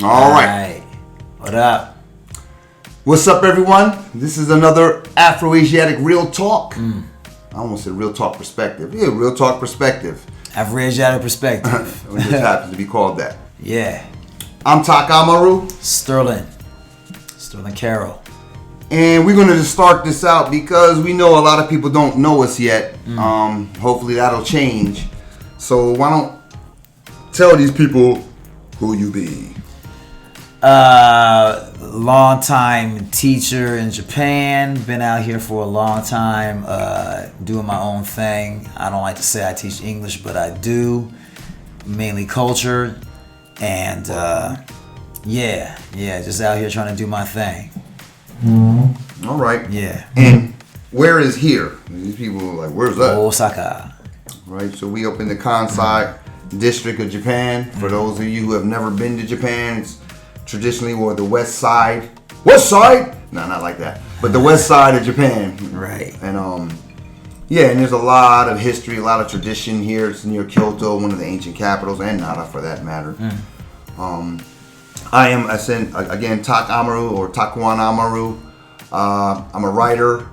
All right. What up? What's up, everyone? This is another Afro-Asiatic Real Talk. I almost said Real Talk Perspective. Yeah, Real Talk Perspective. Afro-Asiatic Perspective. It just happens to be called that. Yeah. I'm Amaru. Sterling Carroll. And we're going to just start this out because we know a lot of people don't know us yet. Hopefully that'll change. So why don't tell these people who you be? Long time teacher in Japan. Been out here for a long time, doing my own thing. I don't like to say I teach English, but I do. Mainly culture. And just out here trying to do my thing. All right. Yeah. And where is here? These people are like, where's that? Osaka. Right. So we up in the Kansai district of Japan. For those of you who have never been to Japan, it's traditionally or the west side. West side? No, not like that. But the west side of Japan. Right. And and there's a lot of history, a lot of tradition here. It's near Kyoto, one of the ancient capitals, and Nara for that matter. I am, again, Amaru or Takuan Amaru. I'm a writer.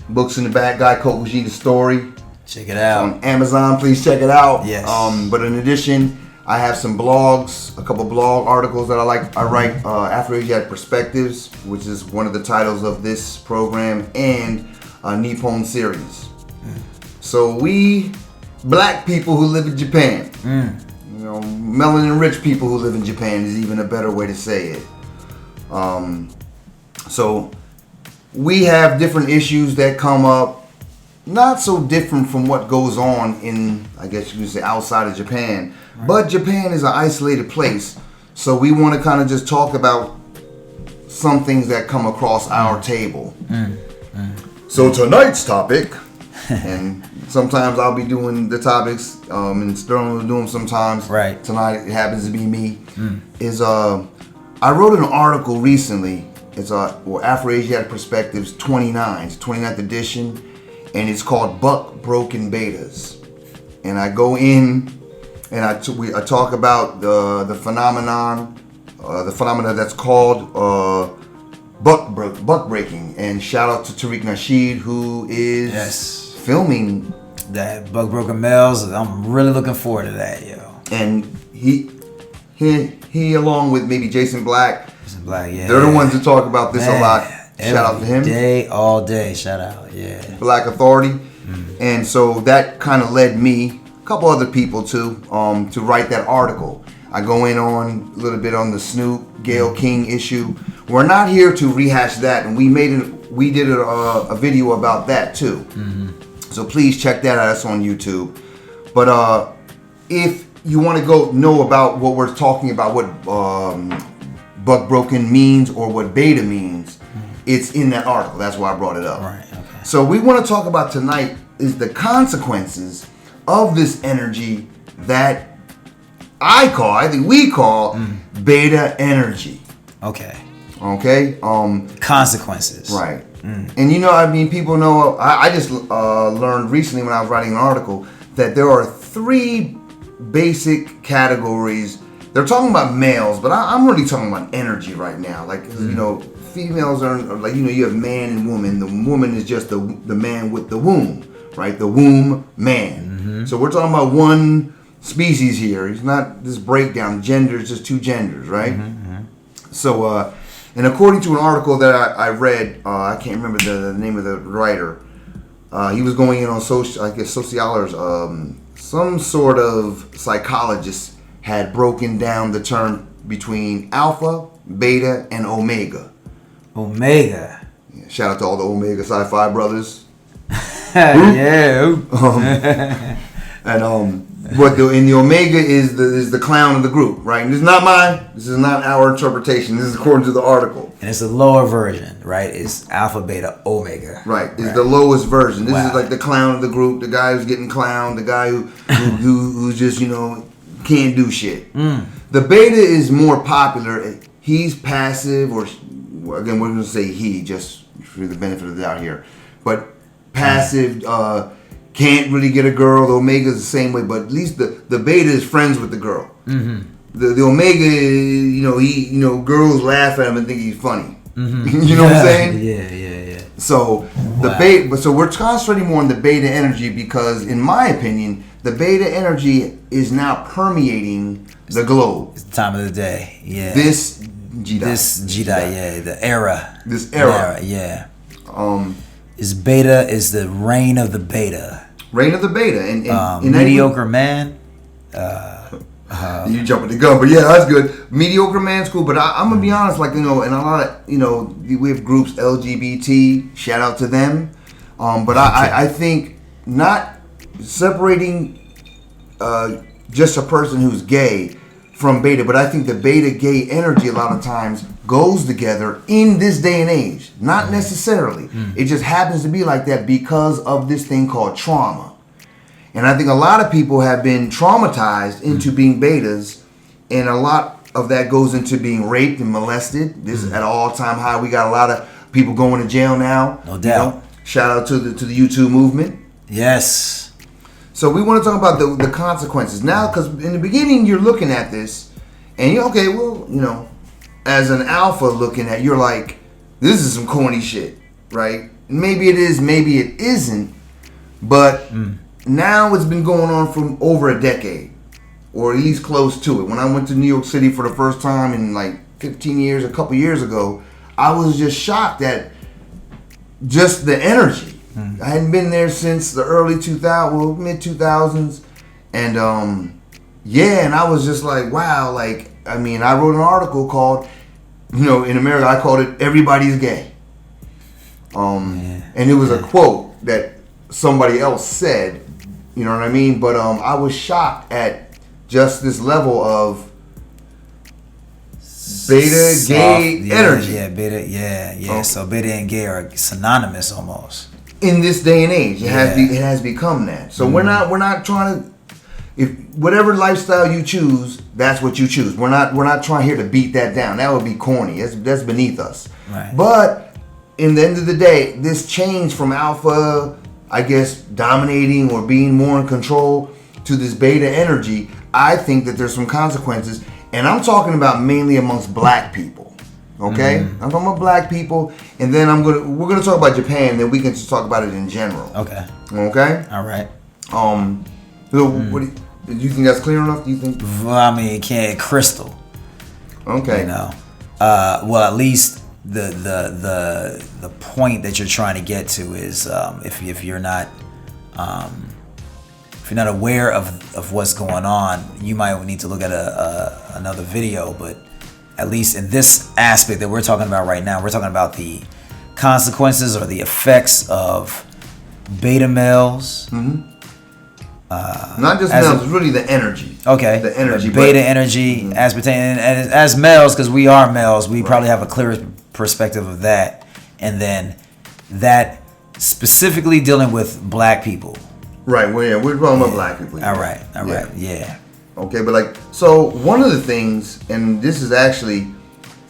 Books in the back, gaikokujin-the story. Check it out. On Amazon, please check it out. Yes. But in addition, I have some blogs, a couple blog articles that I write Afro-Asiatic Perspectives, which is one of the titles of this program, and a Nippon series. So we, black people who live in Japan, melanin rich people who live in Japan is even a better way to say it. So we have different issues that come up, not so different from what goes on in, I guess you could say, outside of Japan. Right. But Japan is an isolated place, so we want to kind of just talk about some things that come across our table. So tonight's topic, and sometimes I'll be doing the topics, and Sterling will do them sometimes. Right. Tonight it happens to be me. Is I wrote an article recently. It's Afro-Asiatic Perspectives 29, it's 29th edition, and it's called Buck Broken Betas. And I go in and I talk about the phenomenon that's called buck breaking. And shout out to Tariq Nasheed, who is filming that Buck Broken Males. I'm really looking forward to that, yo. And he along with maybe Jason Black. Yeah. They're the ones that talk about this a lot. Shout out to him. All day. Shout out, yeah. Black Authority. And so that kind of led me, a couple other people too, to write that article. I go in on a little bit on the Snoop, Gayle King issue. We're not here to rehash that, and we did a video about that too. So please check that out. That's on YouTube. But if you want to go know about what we're talking about, what buck broken means or what beta means, it's in that article. That's why I brought it up. Right. Okay. So we want to talk about tonight is the consequences of this energy that I think we call beta energy. Okay. Consequences. Consequences. Right. And people know, I just learned recently when I was writing an article that there are 3 basic categories. They're talking about males, but I'm really talking about energy right now. Like, females are like, you have man and woman. The woman is just the man with the womb, right? The womb man. So we're talking about one species here. It's not this breakdown. Gender is just 2 genders, right? So, and according to an article that I read, I can't remember the name of the writer. He was going in on sociologists, some sort of psychologist had broken down the term between alpha, beta, and omega. Omega. Yeah, shout out to all the Omega Sci-Fi brothers. Yeah. What the omega is the clown of the group, right? And this is not mine. This is not our interpretation. This is according to the article. And it's a lower version, right? It's alpha, beta, omega. Right. It's the lowest version. This is like the clown of the group, the guy who's getting clowned, the guy who just can't do shit. The beta is more popular. He's passive, or again, we're going to say he, just for the benefit of the doubt here. But passive, can't really get a girl. The omega is the same way, but at least the beta is friends with the girl. the Omega, girls laugh at him and think he's funny. Mm-hmm. You know what I'm saying? Yeah. So so we're concentrating more on the beta energy because, in my opinion, the beta energy is now permeating the globe. It's the time of the day. Yeah. This Jedi, yeah. The era. This era. Yeah. Is beta is the reign of the beta. Reign of the beta. And mediocre man. You jumping the gun, but yeah, that's good. Mediocre man's cool, but I'm gonna be honest, like, and a lot of, we have groups LGBT, shout out to them. But I think not separating just a person who's gay from beta, but I think the beta gay energy a lot of times goes together in this day and age. Not necessarily. It just happens to be like that because of this thing called trauma. And I think a lot of people have been traumatized into being betas, and a lot of that goes into being raped and molested. This is at an all-time high. We got a lot of people going to jail now. No doubt. Shout out to the YouTube movement. Yes. So we want to talk about the consequences now, because in the beginning you're looking at this, and as an alpha looking at, you're like, this is some corny shit, right? Maybe it is, maybe it isn't, but now it's been going on for over a decade, or at least close to it. When I went to New York City for the first time in like 15 years, a couple years ago, I was just shocked at just the energy. I hadn't been there since the early 2000s, mid 2000s, and and I was just like, wow. Like, I mean, I wrote an article called, in America, I called it "Everybody's Gay," and it was a quote that somebody else said. You know what I mean? But I was shocked at just this level of beta gay energy. Yeah, beta. Yeah. So beta and gay are synonymous almost. In this day and age, it has become that. So we're not trying to, if whatever lifestyle you choose, that's what you choose. We're not trying here to beat that down. That would be corny. That's beneath us. Right. But in the end of the day, this change from alpha, I guess, dominating or being more in control to this beta energy, I think that there's some consequences, and I'm talking about mainly amongst black people. Okay, I'm talking about black people, and then we're gonna talk about Japan, then we can just talk about it in general. Okay. All right. So what do you think that's clear enough? Do you think? Well, I mean, it can't crystal. Okay. Well, at least the point that you're trying to get to is if you're not aware of what's going on, you might need to look at another video. But at least in this aspect that we're talking about right now, we're talking about the consequences or the effects of beta males. Not just males, it's really the energy. Okay. The energy. Beta energy, as pertaining, and as males, because we are males, we probably have a clearer perspective of that. And then that specifically dealing with black people. Right. We're talking about black people. All right. Yeah. Okay, but so one of the things, and this is actually,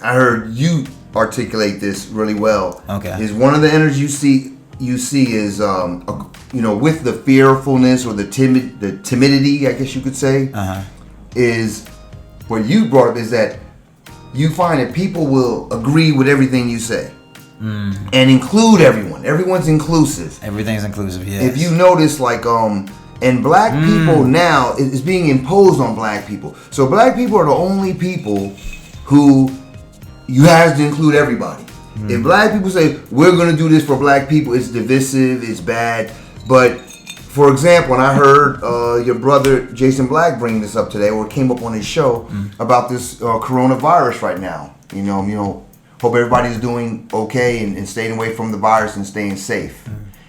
I heard you articulate this really well. Okay. Is one of the energies you see is with the fearfulness or the timidity, I guess you could say, is what you brought up is that you find that people will agree with everything you say and include everyone. Everyone's inclusive. Everything's inclusive. Yes. If you notice, like and black people now is being imposed on black people. So black people are the only people who you have to include everybody. If black people say we're going to do this for black people, it's divisive, it's bad. But for example, and I heard your brother Jason Black bring this up today, or it came up on his show about this coronavirus right now. Hope everybody's doing okay and staying away from the virus and staying safe.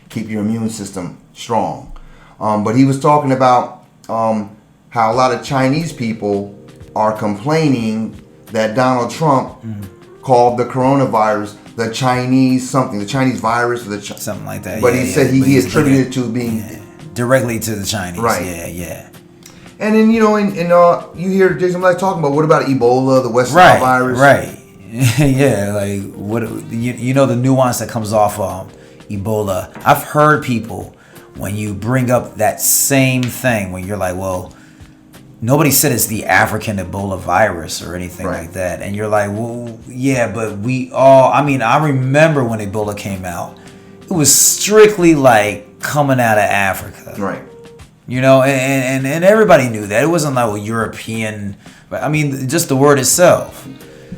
Keep your immune system strong. But he was talking about how a lot of Chinese people are complaining that Donald Trump called the coronavirus the Chinese something, the Chinese virus, or something like that. But he said he attributed it to being directly to the Chinese. Right. Yeah. And then you hear Jason Black talking about what about Ebola, the West Nile virus, right? Yeah, like what the nuance that comes off Ebola. I've heard people, when you bring up that same thing, when you're like, well, nobody said it's the African Ebola virus or anything Right. like that. And you're like, well, yeah, but we all, I mean, I remember when Ebola came out, it was strictly like coming out of Africa. Right. You know, and everybody knew that. It wasn't like a European, I mean, just the word itself.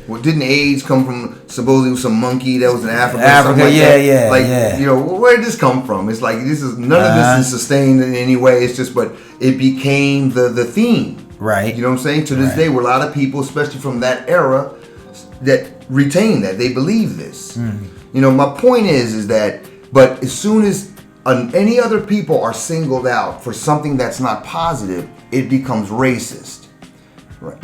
Well, didn't AIDS come from supposedly some monkey that was in Africa? Africa, like yeah, that? yeah, Like, yeah. you know, where did this come from? It's like this is none of this is sustained in any way. It's just, but it became the theme. Right. You know what I'm saying? To this day, where a lot of people, especially from that era, that retain that they believe this. You know, my point is that, but as soon as any other people are singled out for something that's not positive, it becomes racist. Right.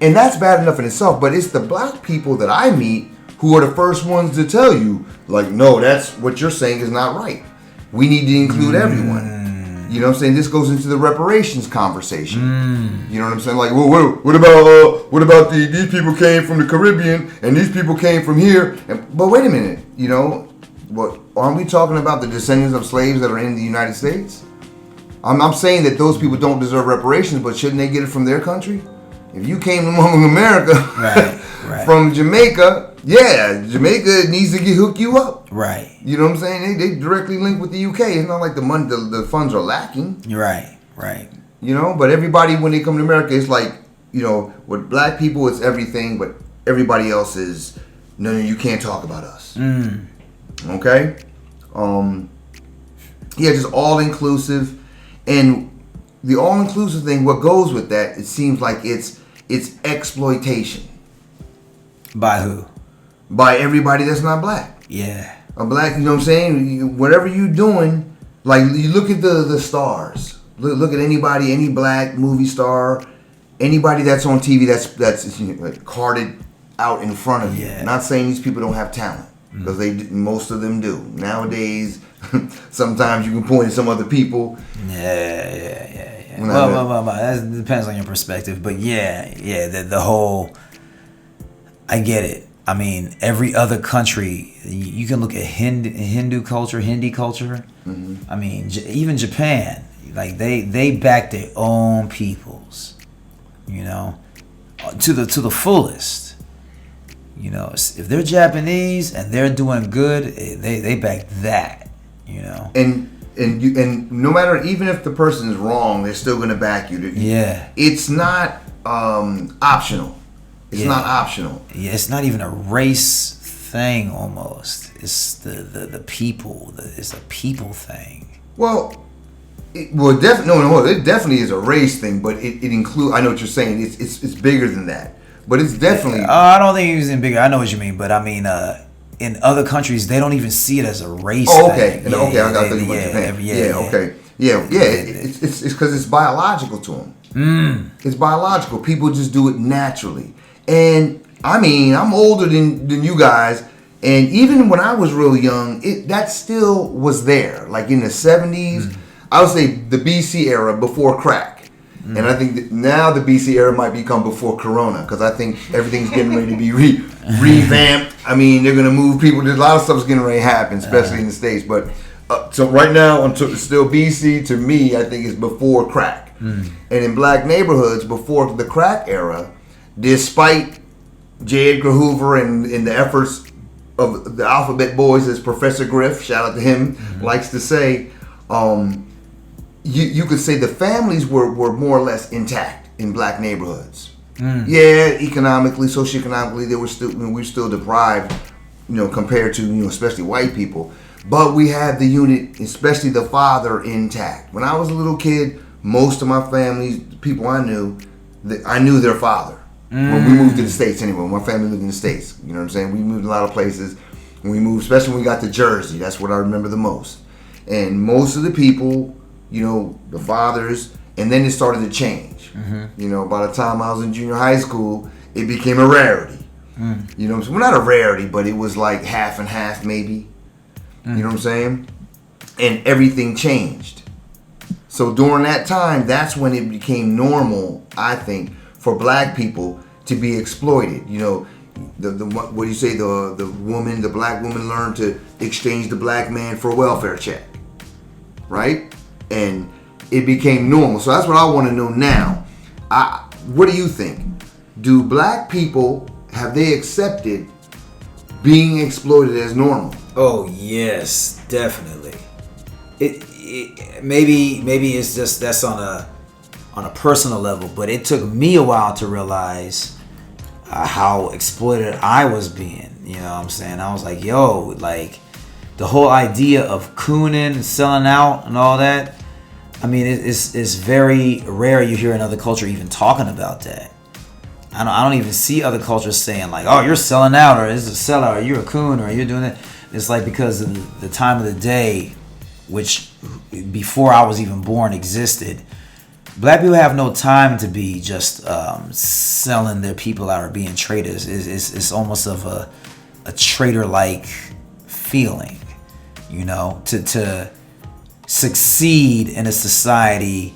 And that's bad enough in itself, but it's the black people that I meet who are the first ones to tell you, like, no, that's what you're saying is not right. We need to include everyone. You know what I'm saying? This goes into the reparations conversation. You know what I'm saying? Like, well, what about these people came from the Caribbean and these people came from here? But wait a minute, you know, what aren't we talking about the descendants of slaves that are in the United States? I'm saying that those people don't deserve reparations, but shouldn't they get it from their country? If you came among America right. from Jamaica, yeah, Jamaica needs to hook you up. Right. You know what I'm saying? They directly link with the UK. It's not like the money, the funds are lacking. Right. You know, but everybody, when they come to America, it's like, you know, with black people, it's everything, but everybody else is, no, you can't talk about us. Okay? Yeah, just all-inclusive. And the all-inclusive thing, what goes with that, it seems like it's exploitation. By who? By everybody that's not black. Yeah. A black, you know what I'm saying? Whatever you doing, like you look at the stars. Look at anybody, any black movie star, anybody that's on TV that's like carded out in front of you. Yeah. Not saying these people don't have talent, because most of them do. Nowadays, sometimes you can point at some other people. Yeah. Well, that depends on your perspective, but the whole, I get it. I mean, every other country, you can look at Hindu culture. I mean, even Japan, like they back their own peoples, you know, to the fullest. You know, if they're Japanese and they're doing good, they back that, you know. And no matter, even if the person is wrong, they're still gonna back you. Yeah. It's not optional. It's not optional. Yeah, it's not even a race thing almost. It's the people. It's a people thing. Well, it definitely is a race thing, but it includes. I know what you're saying. It's bigger than that, but it's definitely. I don't think it's bigger. I know what you mean, but I mean, in other countries, they don't even see it as a race. Oh, okay. Thing. Okay. I thought you went Japan. Okay. Yeah. It's because it's biological to them. It's biological. People just do it naturally. And I mean, I'm older than you guys, and even when I was real young, that still was there. Like in the 70s, I would say the BC era before crack. And I think that now the BC era might become before Corona, because I think everything's getting ready to be revamped. I mean, they're going to move people. There's a lot of stuff's getting ready to happen, especially in the States. But so right now, until it's still BC, to me, I think it's before crack. And in black neighborhoods, before the crack era, despite J. Edgar Hoover and the efforts of the Alphabet Boys, as Professor Griff, shout out to him, likes to say, you could say the families were more or less intact in black neighborhoods. Yeah, economically, socioeconomically, we were still deprived, you know, compared to, you know, especially white people. But we had the unit, especially the father, intact. When I was a little kid, most of my family, people I knew their father. When we moved to the States anyway, my family lived in the States. You know what I'm saying? We moved a lot of places. When we moved, especially when we got to Jersey, that's what I remember the most. And most of the people, you know, the fathers, and then it started to change. You know, by the time I was in junior high school, it became a rarity. You know what I'm saying? Well, not a rarity, but it was like half and half maybe. You know what I'm saying? And everything changed. So during that time, that's when it became normal, I think, for black people to be exploited. You know, what do you say? The black woman learned to exchange the black man for a welfare check, right? And it became normal. So that's what I want to know now. What do you think? Do black people, have they accepted being exploited as normal? Oh yes, definitely. It maybe it's just that's on a personal level, but it took me a while to realize how exploited I was being. You know what I'm saying? I was like, yo, like the whole idea of cooning and selling out and all that. I mean, it's very rare you hear another culture even talking about that. I don't even see other cultures saying like, oh, you're selling out, or it's a sellout, or you're a coon, or you're doing that. It's like because of the time of the day, which before I was even born existed, black people have no time to be just selling their people out or being traders. It's almost of a trader-like feeling, you know, to succeed in a society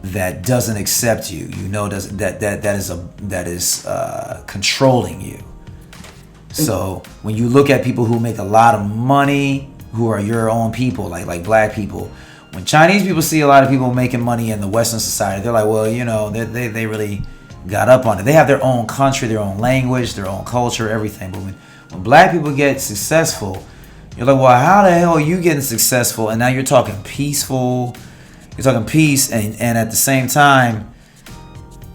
that doesn't accept you, you know, that is controlling you. So when you look at people who make a lot of money, who are your own people, like black people, when Chinese people see a lot of people making money in the Western society, they're like, well, you know, they really got up on it. They have their own country, their own language, their own culture, everything. But when black people get successful, you're like, well, how the hell are you getting successful? And now you're talking peaceful. You're talking peace, and at the same time,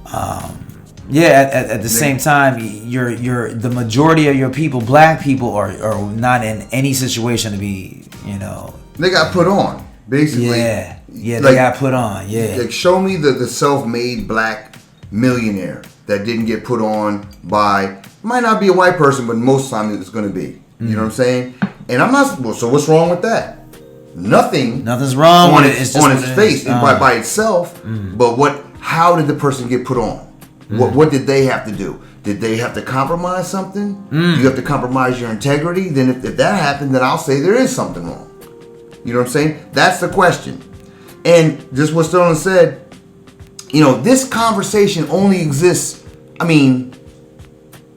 at the same time, you're the majority of your people, black people, are not in any situation to be, you know. They got put on, basically. Yeah, they got put on. Yeah. Like, show me the self-made black millionaire that didn't get put on by, might not be a white person, but most of the time it's going to be. You know what I'm saying? And I'm not. Well, so what's wrong with that? Nothing's wrong on with it. It's on its face by itself. But how did the person get put on? What did they have to do? Did they have to compromise something? You have to compromise your integrity? Then if that happened, then I'll say there is something wrong. You know what I'm saying? That's the question. And just what Sterling said, you know, this conversation only exists, I mean,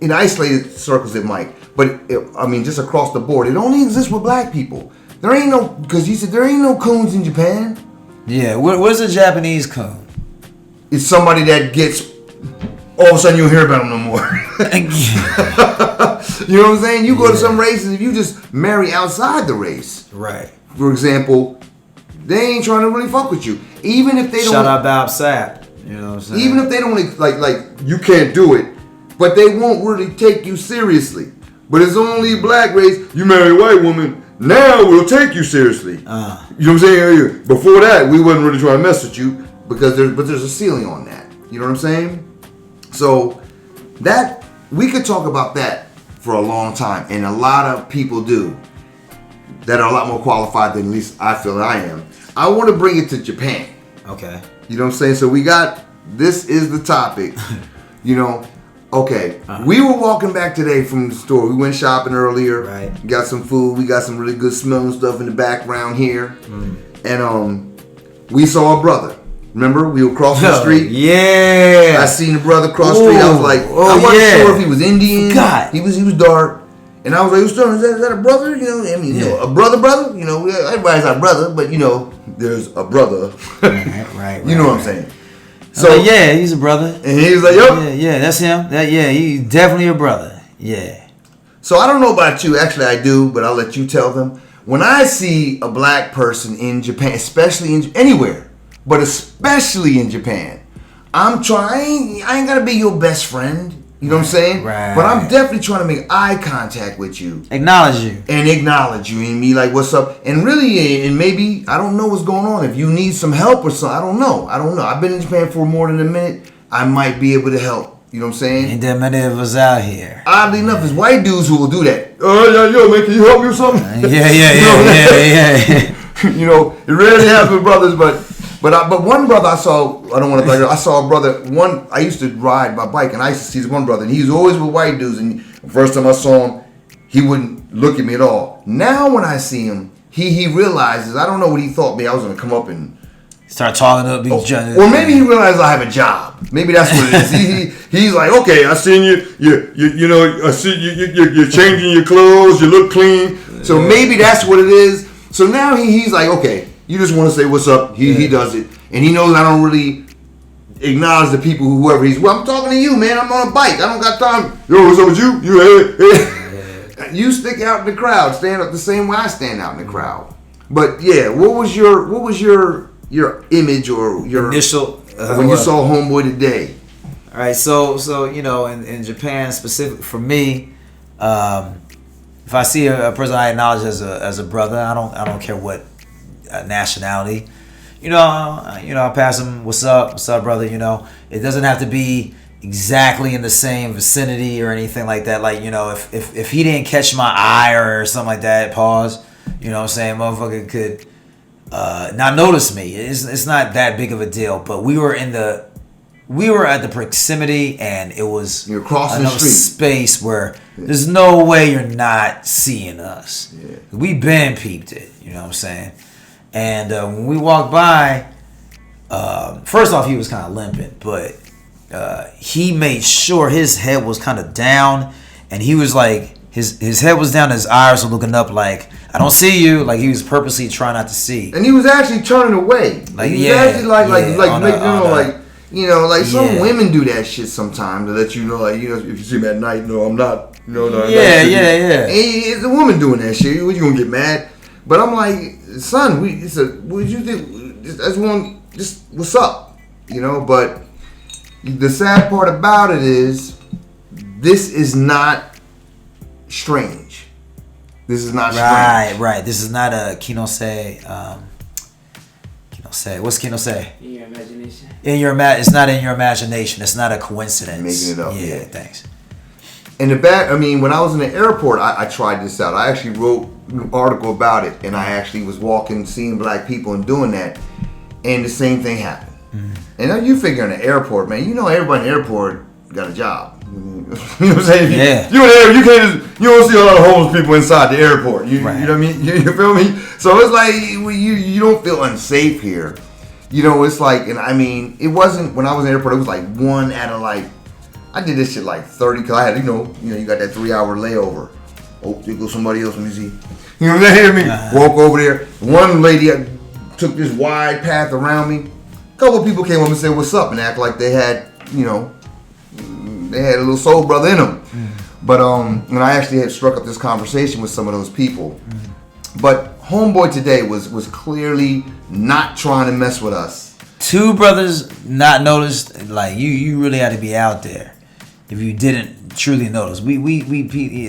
in isolated circles it might, but just across the board, it only exists with black people. There ain't no, because he said there ain't no coons in Japan. Yeah, what's a Japanese coon? It's somebody that gets, all of a sudden you don't hear about them no more. You know what I'm saying? You go to some races, if you just marry outside the race. Right. For example, they ain't trying to really fuck with you. Even if they don't. Shout out Bob Sapp. You know what I'm saying? Even if they don't, like you can't do it, but they won't really take you seriously. But it's only black race, you marry a white woman, now we'll take you seriously. You know what I'm saying? Before that, we wasn't really trying to mess with you because there's a ceiling on that. You know what I'm saying? So that we could talk about that for a long time, and a lot of people do that are a lot more qualified than at least I feel I am. I want to bring it to Japan. Okay. You know what I'm saying? So this is the topic. You know. Okay, we were walking back today from the store. We went shopping earlier. Right. Got some food. We got some really good smelling stuff in the background here. And we saw a brother. Remember, we were crossing the street. Yeah. I seen the brother cross the street. I was like, I wasn't sure if he was Indian. God. He was dark. And I was like, is that a brother? You know, I mean, you know, a brother. You know, everybody's our brother, but you know, there's a brother. Right. You know what I'm saying? So yeah, he's a brother. And he was like, yup. Yeah, that's him. He's definitely a brother. Yeah. So I don't know about you. Actually, I do, but I'll let you tell them. When I see a black person in Japan, especially anywhere, but especially in Japan, I'm trying. I ain't gotta be your best friend. You know what I'm saying? Right. But I'm definitely trying to make eye contact with you. Acknowledge you. And be like, what's up? And really, and maybe, I don't know what's going on. If you need some help or something, I don't know. I've been in Japan for more than a minute. I might be able to help. You know what I'm saying? Ain't that many of us out here. Oddly enough, it's white dudes who will do that. Yo, man, can you help me with something? Yeah. You know, it rarely happens with brothers, but one brother I saw, I saw a brother, I used to ride my bike, and I used to see this one brother, and he was always with white dudes, and the first time I saw him, he wouldn't look at me at all. Now when I see him, he realizes, I don't know what he thought I was going to come up and start talking to these judges. Or maybe he realized I have a job. Maybe that's what it is. He's like, okay, I seen you know, I see you're changing your clothes, you look clean. So maybe that's what it is. So now he's like, okay, You just want to say what's up. He does it, and he knows I don't really acknowledge the people whoever he's. Well, I'm talking to you, man. I'm on a bike. I don't got time. Yo, what's up with you? You You stick out in the crowd. Stand up the same way I stand out in the crowd. But yeah, what was your image or your initial when you saw Homeboy today? All right, so you know, in Japan specific for me, if I see a person I acknowledge as a brother, I don't care what nationality. You know, I pass him, what's up, brother. You know, it doesn't have to be exactly in the same vicinity or anything like that. Like, you know, if he didn't catch my eye or something like that, pause. You know what I'm saying? Motherfucker could not notice me. It's not that big of a deal. But we were at the proximity, and it was you're crossing another the street. Space where there's no way you're not seeing us. Yeah. We been peeped it. You know what I'm saying? And when we walked by, first off, he was kind of limping, but he made sure his head was kind of down, and he was like, his head was down, his eyes were looking up like, I don't see you. Like, he was purposely trying not to see. And he was actually turning away. Like, he was actually some women do that shit sometimes to let you know, like, you know, if you see me at night, no, I'm not, no. Yeah. And it's a woman doing that shit. You gonna get mad? But I'm like, son, what did you think? Just what's up, you know? But the sad part about it is, this is not strange. This is not strange. Right. This is not a kinose. What's kinose? In your imagination. It's not in your imagination. It's not a coincidence. Making it up. Yeah. Thanks. And when I was in the airport, I tried this out. I actually wrote an article about it, and I actually was walking, seeing black people and doing that, and the same thing happened. Mm-hmm. And now you figure in the airport, man, you know everybody in the airport got a job. You know what I'm saying? Yeah. You don't see a lot of homeless people inside the airport. You know what I mean? You feel me? So it's like you don't feel unsafe here. You know, it's like, and I mean, it wasn't, when I was in the airport, it was like one out of like, I did this shit like 30, because I had, you know, you got that 3-hour layover. Oh, there goes somebody else, let me see. You know what I mean? Walk over there. One lady took this wide path around me. A couple of people came up and said, what's up? And act like they had, you know, they had a little soul brother in them. But and I actually had struck up this conversation with some of those people. But Homeboy today was clearly not trying to mess with us. Two brothers not noticed. Like, you really had to be out there if you didn't truly notice. We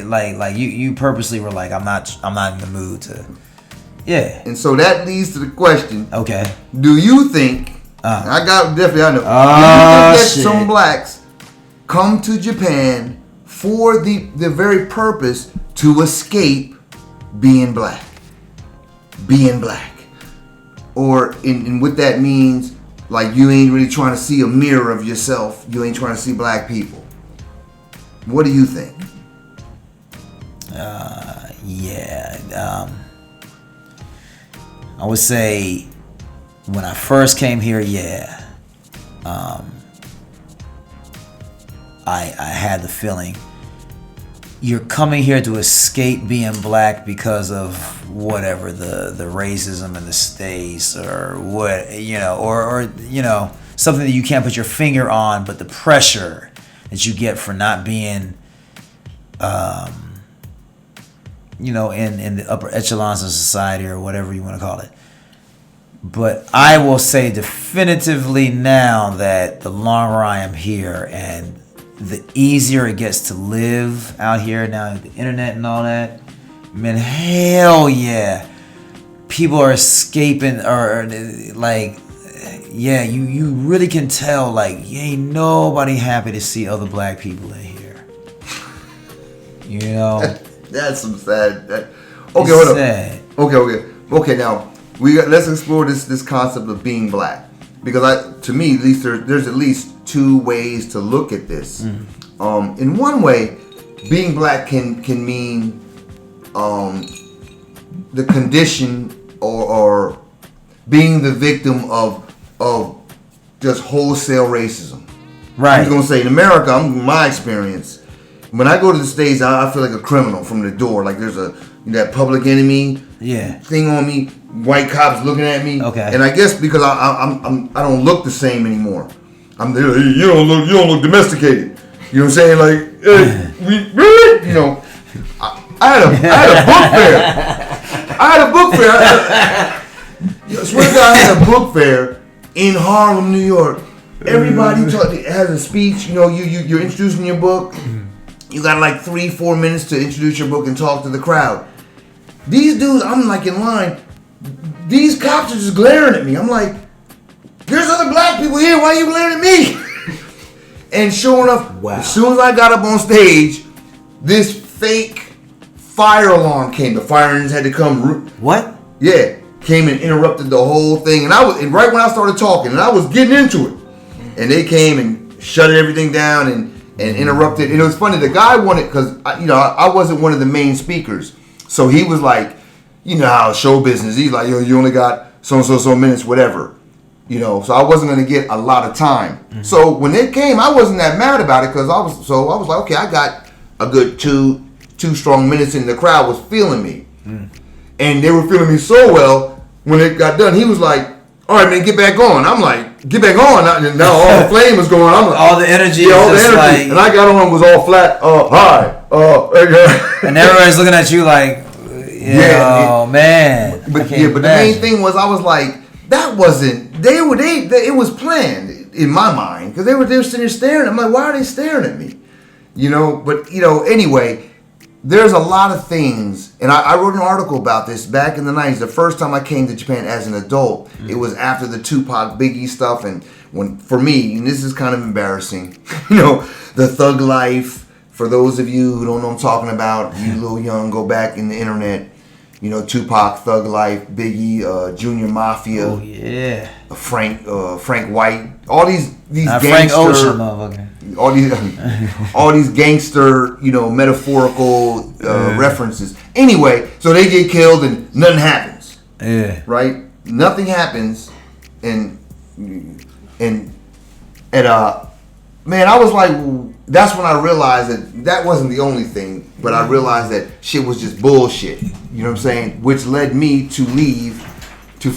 like you purposely were like, I'm not in the mood to. Yeah. And so that leads to the question. Okay. Do you think? I know. Do you think that some blacks come to Japan for the very purpose to escape being black? Or in what that means, like, you ain't really trying to see a mirror of yourself. You ain't trying to see black people. What do you think? I would say when I first came here, I had the feeling you're coming here to escape being black because of whatever the racism in the States, or what, you know, or you know, something that you can't put your finger on, but the pressure that you get for not being you know, in the upper echelons of society, or whatever you want to call it. But I will say definitively now that the longer I am here and the easier it gets to live out here now, the internet and all that, man, hell yeah, people are escaping, or like, yeah, you really can tell, like, ain't nobody happy to see other black people in here, you know. That's some sad. Okay, hold sad. up. Okay. Now let's explore this concept of being black, because to me, at least there's at least two ways to look at this. In one way, being black can mean the condition or being the victim of just wholesale racism. Right. I'm just gonna say, in America, my experience, when I go to the States, I feel like a criminal from the door. Like, there's a that Public Enemy thing on me. White cops looking at me. Okay. And I guess because I don't look the same anymore. You don't look domesticated. You know what I'm saying? Like, hey, you know, I had a book fair. I swear to God, I had a book fair in Harlem, New York. Everybody has a speech. You know, you're introducing your book. You got like 3-4 minutes to introduce your book and talk to the crowd. These dudes, I'm like in line. These cops are just glaring at me. I'm like, there's other black people here. Why are you glaring at me? And sure enough, as soon as I got up on stage, this fake fire alarm came. The fire engines had to come. What? Yeah, came and interrupted the whole thing. And right when I started talking, and I was getting into it, and they came and shut everything down and interrupted. And it was funny. The guy wanted, because I wasn't one of the main speakers, so he was like, you know how show business. He's like, yo, you only got so minutes, whatever. You know, so I wasn't gonna get a lot of time. Mm-hmm. So when it came, I wasn't that mad about it because I was like, okay, I got a good two strong minutes, and the crowd was feeling me, and they were feeling me so well. When it got done, he was like, all right, man, get back on. I'm like, get back on. And now all the flame was going. I'm like, all the energy. Yeah, all the energy. Like, and I got on, was all flat. Hi. And everybody's looking at you like, man. But the main thing was, I was like, that wasn't. It was planned in my mind because they were sitting there staring. I'm like, why are they staring at me? You know. But anyway, there's a lot of things, and I wrote an article about this back in the 90s. The first time I came to Japan as an adult, it was after the Tupac Biggie stuff, and for me, and this is kind of embarrassing, the thug life. For those of you who don't know what I'm talking about, you little young, go back in the internet. Tupac, Thug Life, Biggie, Junior Mafia. Oh yeah. Frank White. All these gangster. Frank Ocean, motherfucker. All these gangster, metaphorical references. Anyway, so they get killed and nothing happens. Yeah. Right? Nothing happens, and I was like, that's when I realized that wasn't the only thing, but I realized that shit was just bullshit. You know what I'm saying? Which led me to leave, to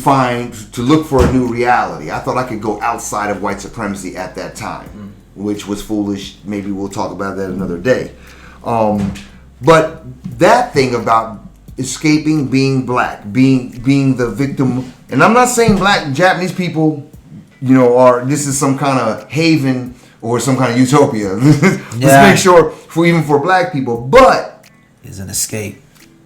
look for a new reality. I thought I could go outside of white supremacy at that time, which was foolish. Maybe we'll talk about that another day. But that thing about escaping being black, being the victim, and I'm not saying black and Japanese people, this is some kind of haven or some kind of utopia. Let's make sure for black people, but it's an escape.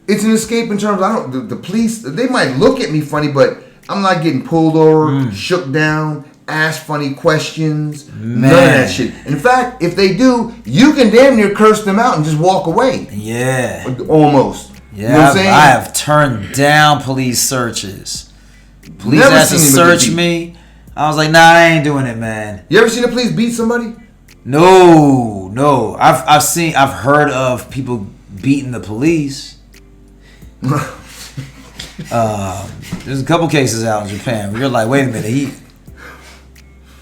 It's an escape in terms of the police. They might look at me funny, but I'm not getting pulled over, shook down, asked funny questions, none of that shit. In fact, if they do, you can damn near curse them out and just walk away. Yeah, almost. Yeah, you know what I'm saying? I have turned down police searches. Police had to search me. I was like, nah, I ain't doing it, man. You ever seen the police beat somebody? No. I've heard of people beating the police. There's a couple cases out in Japan where you're like, wait a minute,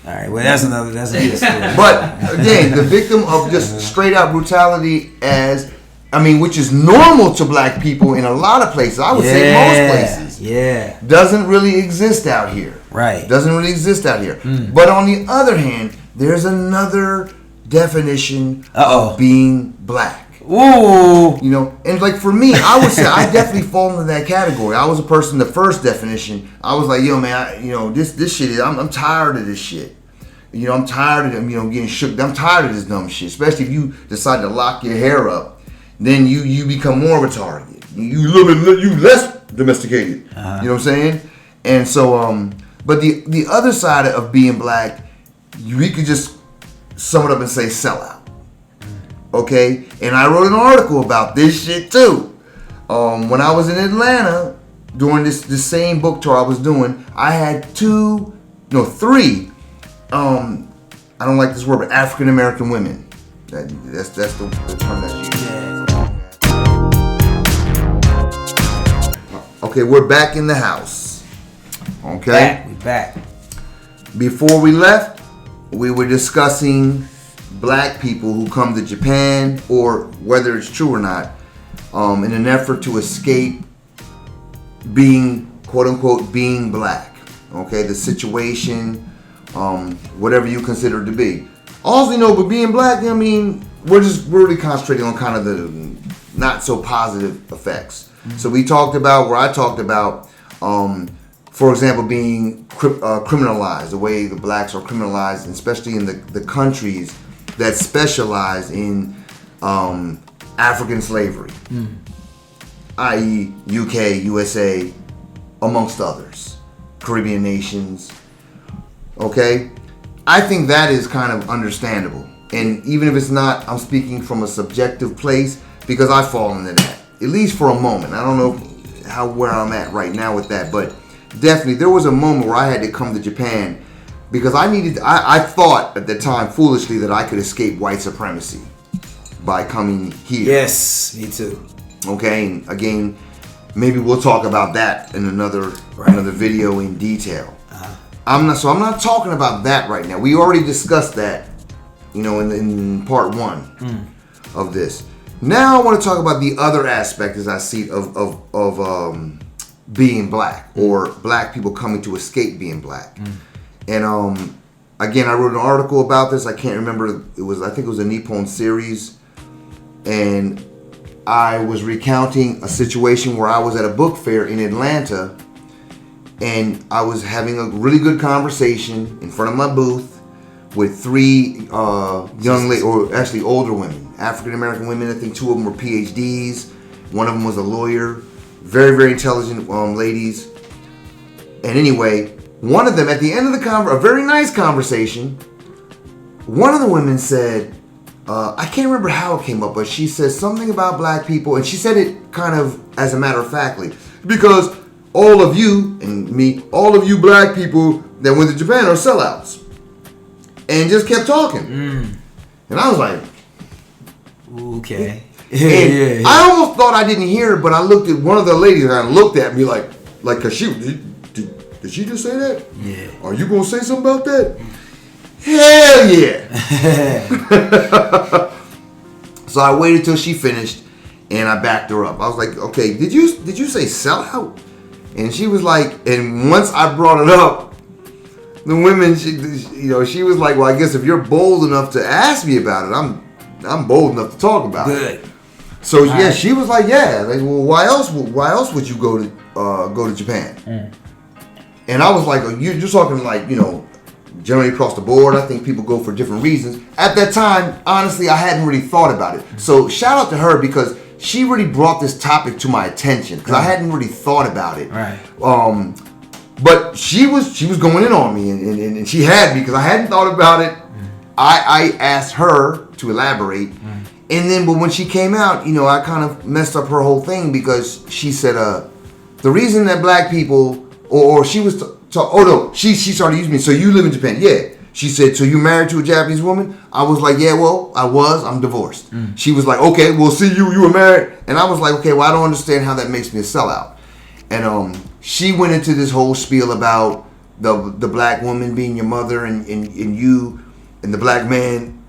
all right, well, that's another story. But again, the victim of just straight out brutality, which is normal to black people in a lot of places. I would say most places. Yeah. Doesn't really exist out here. Right. Doesn't really exist out here. But on the other hand, there's another definition of being black. Ooh. And like for me, I would say I definitely fall into that category. I was a person, the first definition, I was like, yo man, this shit is, I'm tired of this shit. I'm tired of getting shook. I'm tired of this dumb shit. Especially if you decide to lock your hair up, then you become more of a target. You less domesticated. You know what I'm saying? And so, but the other side of being black, we could just sum it up and say sellout. Okay? And I wrote an article about this shit too. When I was in Atlanta during this same book tour I was doing, I had three. I don't like this word, but African American women. That's the term that's used. Okay, we're back in the house. Okay? We back. Before we left, we were discussing black people who come to Japan, or whether it's true or not, in an effort to escape being, quote unquote, being black. Okay, the situation, whatever you consider it to be. All we know, but being black, I mean, we're really concentrating on kind of the not so positive effects. Mm-hmm. So I talked about, for example, being criminalized, the way the blacks are criminalized, especially in the countries that specialize in African slavery, i.e. UK, USA, amongst others, Caribbean nations. Okay? I think that is kind of understandable. And even if it's not, I'm speaking from a subjective place because I fall into that, at least for a moment. I don't know where I'm at right now with that, but definitely there was a moment where I had to come to Japan because I thought at the time foolishly that I could escape white supremacy by coming here. Yes, me too. Okay, and again, maybe we'll talk about that in another video in detail. I'm not talking about that right now. We already discussed that, in part 1 of this. Now I want to talk about the other aspect, as I see, of being black, or black people coming to escape being black. And again, I wrote an article about this. I can't remember. I think it was a Nippon series, and I was recounting a situation where I was at a book fair in Atlanta, and I was having a really good conversation in front of my booth with 3 young ladies, or actually older women, African American women. I think 2 of them were PhDs. One of them was a lawyer. Very, very intelligent ladies. And anyway, one of them, at the end of a very nice conversation, one of the women said, I can't remember how it came up, but she said something about black people, and she said it kind of as a matter of factly, because all of you and me, all of you black people that went to Japan are sellouts, and just kept talking. And I was like, okay. Yeah. I almost thought I didn't hear it, but I looked at one of the ladies and I looked at me like, cause did she just say that? Yeah. Are you gonna say something about that? Hell yeah! So I waited till she finished, and I backed her up. I was like, okay, did you say sellout? And she was like, and once I brought it up, the women, she was like, well, I guess if you're bold enough to ask me about it, I'm bold enough to talk about it. Good. So yeah, she was like, yeah. Like, well, why else would you go to Japan? And I was like, you're talking like, generally across the board. I think people go for different reasons. At that time, honestly, I hadn't really thought about it. So shout out to her because she really brought this topic to my attention because I hadn't really thought about it. Right. But she was going in on me and she had me because I hadn't thought about it. I asked her to elaborate. And then, but when she came out, I kind of messed up her whole thing because she said, the reason that black people, or she was, she started using me. So you live in Japan? Yeah. She said, so you married to a Japanese woman? I was like, yeah, well, I'm divorced. She was like, okay, well, see, you were married. And I was like, okay, well, I don't understand how that makes me a sellout. And she went into this whole spiel about the black woman being your mother and you, and the black man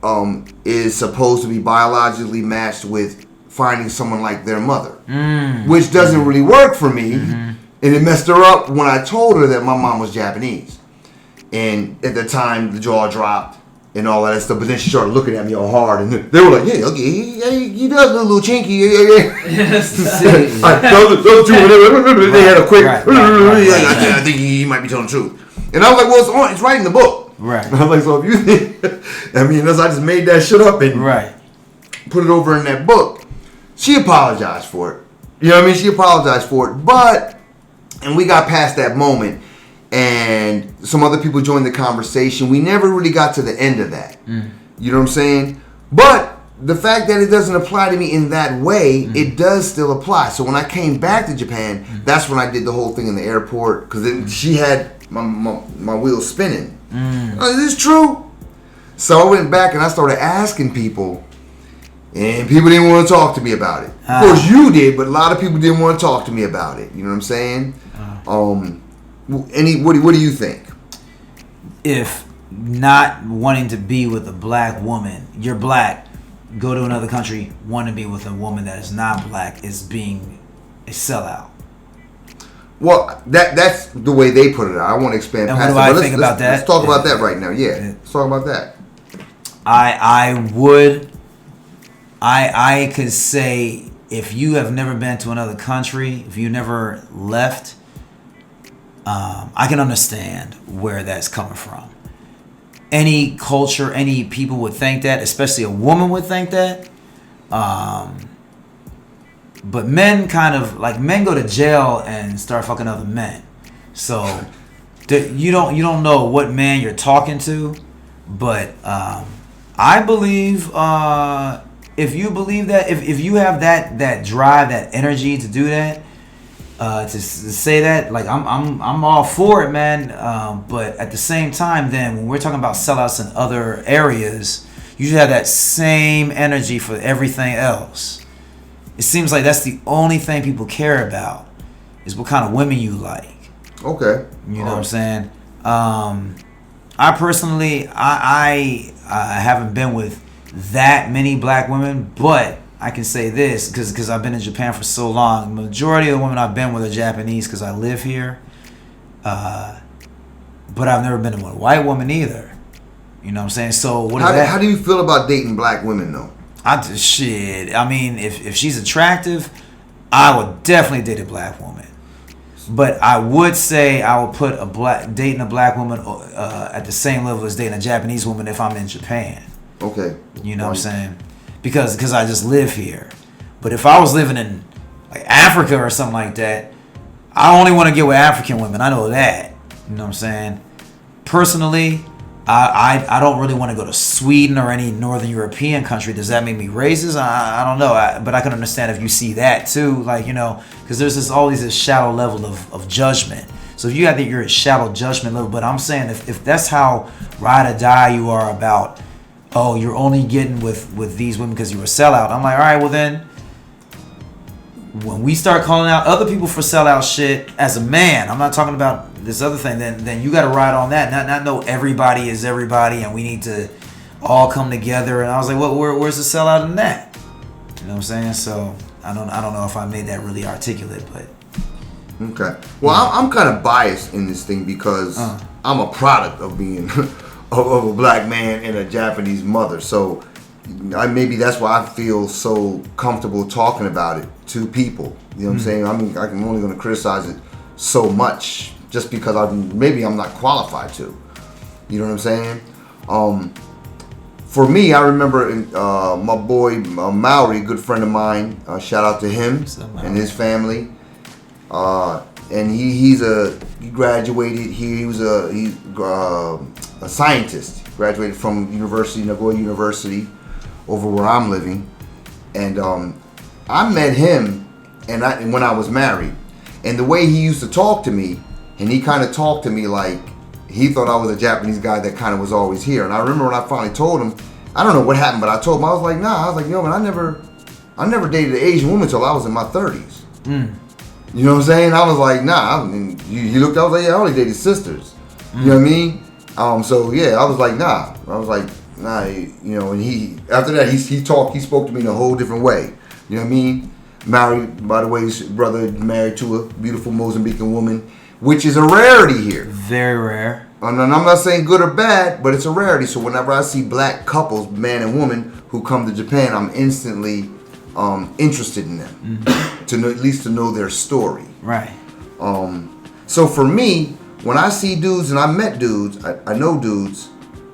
is supposed to be biologically matched with finding someone like their mother, which doesn't really work for me. And it messed her up when I told her that my mom was Japanese. And at the time, the jaw dropped and all that stuff. But then she started looking at me all hard, and they were like, "Yeah, okay, he does look a little chinky." Yeah. Those 2, they had a quick. I think he might be telling the truth. And I was like, "Well, it's right in the book." Right. And I was like, "So if you think, unless I just made that shit up and put it over in that book." She apologized for it. You know what I mean? She apologized for it, and we got past that moment. And some other people joined the conversation. We never really got to the end of that. You know what I'm saying? But the fact that it doesn't apply to me in that way, it does still apply. So when I came back to Japan, that's when I did the whole thing in the airport. Because she had my wheels spinning. Is this true? So I went back and I started asking people. And people didn't want to talk to me about it. Of course you did, but a lot of people didn't want to talk to me about it. You know what I'm saying? What do you think? If not wanting to be with a black woman, you're black, go to another country, want to be with a woman that is not black is being a sellout. Well, that's the way they put it. I want to expand And past it. what do I think about that? Let's talk about that right now. Yeah, let's talk about that. I could say if you have never been to another country, if you never left, I can understand where that's coming from. Any culture, any people would think that, especially a woman would think that. But men men go to jail and start fucking other men. So you don't know what man you're talking to, but I believe if you believe that, if you have that drive, that energy to do that, to say that, like I'm all for it, man. But at the same time, then when we're talking about sellouts in other areas, you should have that same energy for everything else. It seems like that's the only thing people care about is what kind of women you like. Okay. You know what I'm saying? I personally, I haven't been with that many black women, but I can say this because I've been in Japan for so long. The majority of the women I've been with are Japanese because I live here. But I've never been with a white woman either. You know what I'm saying? So what is that? How do you feel about dating black women though? I mean, if she's attractive, I would definitely date a black woman. But I would say I would put dating a black woman at the same level as dating a Japanese woman if I'm in Japan. Okay. You know what I'm saying? Because I just live here. But if I was living in like Africa or something like that, I only want to get with African women. I know that. You know what I'm saying? Personally, I don't really want to go to Sweden or any Northern European country. Does that make me racist? I don't know. But I can understand if you see that too. Like, you know, because there's always this shallow level of judgment. So if you have your shallow judgment level, but I'm saying if that's how ride or die you are about, oh, you're only getting with these women because you were a sellout. I'm like, all right, well then, when we start calling out other people for sellout shit as a man, I'm not talking about this other thing, then you got to ride on that. Not know everybody is everybody and we need to all come together. And I was like, well, where's the sellout in that? You know what I'm saying? So I don't know if I made that really articulate, but. Okay. Well, I'm kind of biased in this thing because I'm a product of being of a black man and a Japanese mother. So maybe that's why I feel so comfortable talking about it to people. You know what I'm saying? I'm only going to criticize it so much just because I'm not qualified to. You know what I'm saying? For me, I remember my boy Amaru, good friend of mine. Shout out to him and his family. And he graduated here. He was a scientist. He graduated from Nagoya University, over where I'm living. And I met him and when I was married. And the way he used to talk to me, and he kind of talked to me like he thought I was a Japanese guy that kind of was always here. And I remember when I finally told him, I don't know what happened, but I told him, I was like, nah. I was like, yo, man, I never dated an Asian woman until I was in my 30s. You know what I'm saying? I was like, nah. I mean, he looked, I was like, yeah, I only dated sisters. You know what I mean? So yeah, I was like, nah. I was like, nah, you know, and after that, he spoke to me in a whole different way. You know what I mean? Married, by the way, his brother married to a beautiful Mozambican woman, which is a rarity here. Very rare. And I'm not saying good or bad, but it's a rarity. So whenever I see black couples, man and woman, who come to Japan, I'm instantly interested in them, at least to know their story. Right. So for me, when I see dudes, and I met dudes, I know dudes,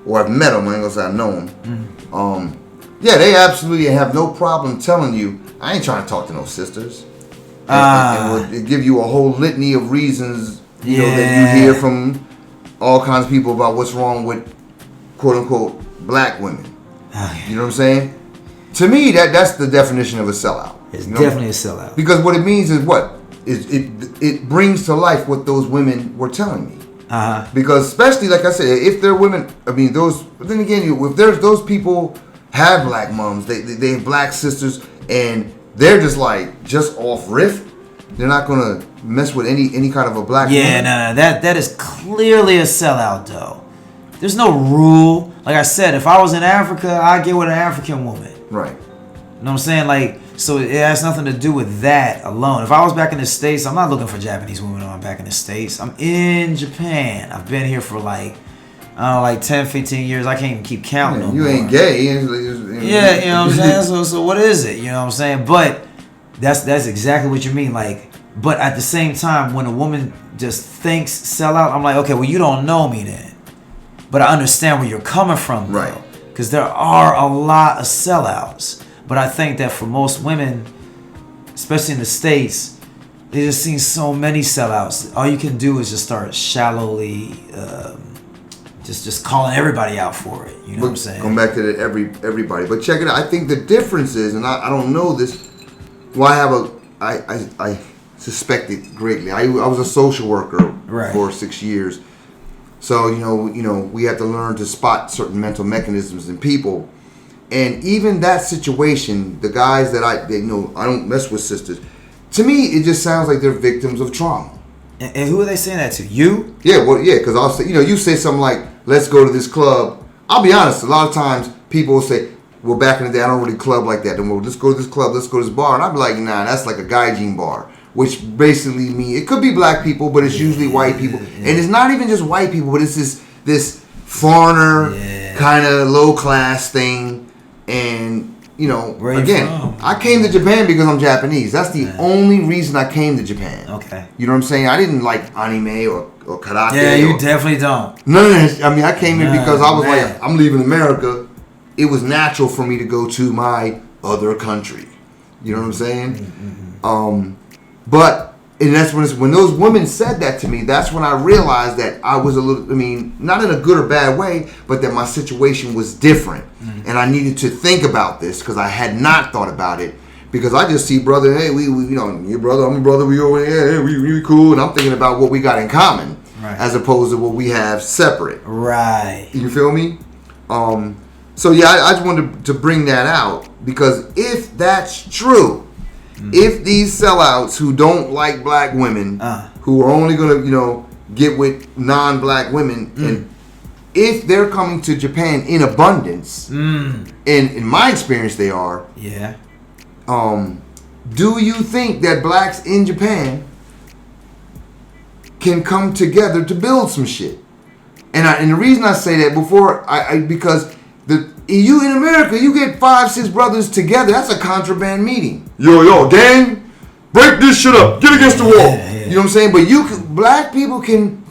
or I've met them, I ain't gonna say I know them. Yeah, they absolutely have no problem telling you, I ain't trying to talk to no sisters. And will give you a whole litany of reasons, you know, that you hear from all kinds of people about what's wrong with quote unquote black women. You know what I'm saying? To me, that's the definition of a sellout. It's definitely a sellout. Because what it means is what? It brings to life what those women were telling me. Because especially, like I said, if they're women, I mean, but then again, if there's those people have black moms, they have black sisters, and they're just off riff, they're not gonna mess with any kind of a black woman. No, that is clearly a sellout though. There's no rule. Like I said, if I was in Africa, I'd get with an African woman. Right. You know what I'm saying? Like, so it has nothing to do with that alone. If I was back in the States, I'm not looking for Japanese women when I'm back in the States. I'm in Japan. I've been here for like, I don't know, like 10, 15 years. I can't even keep counting no You more. ain't gay. Yeah, you know what I'm saying? So what is it? You know what I'm saying? But that's exactly what you mean. Like, but at the same time, when a woman just thinks sell out, I'm like, okay, well, you don't know me then. But I understand where you're coming from, though. Right. Because there are a lot of sellouts. But I think that for most women, especially in the States, they just seen so many sellouts. All you can do is just start shallowly, just calling everybody out for it. You know what I'm saying? Going back to that everybody. But check it out. I think the difference is, and I don't know this. Well, I suspect it greatly. I was a social worker for 6 years. So, you know, we have to learn to spot certain mental mechanisms in people. And even that situation, the guys that I don't mess with sisters. To me, it just sounds like they're victims of trauma. And who are they saying that to? You? Yeah, well, yeah, because I'll say, you say something like, let's go to this club. I'll be honest, a lot of times people will say, well, back in the day, I don't really club like that. And we'll just go to this club, let's go to this bar. And I'll be like, nah, that's like a gaijin bar. Which basically means, it could be black people, but it's usually white people. And it's not even just white people, but it's this foreigner kind of low class thing. And, again, I came to Japan because I'm Japanese. That's the only reason I came to Japan. Okay. You know what I'm saying? I didn't like anime or karate. Yeah, you definitely don't. None of this. I mean, I came here because I was like, I'm leaving America. It was natural for me to go to my other country. You know what I'm saying? Mm-hmm. And that's when those women said that to me, that's when I realized that I was a little, not in a good or bad way, but that my situation was different. Mm-hmm. And I needed to think about this because I had not thought about it. Because I just see brother, hey, we your brother, I'm a brother, we over here, hey, we cool. And I'm thinking about what we got in common as opposed to what we have separate. Right. You feel me? So yeah, I just wanted to bring that out because if that's true, if these sellouts who don't like black women, who are only going to, get with non-black women, and if they're coming to Japan in abundance, and in my experience they are, do you think that blacks in Japan can come together to build some shit? And the reason I say that because you in America, you get 5-6 brothers together. That's a contraband meeting. Yo, gang, break this shit up. Get against the wall. You know what I'm saying? But black people can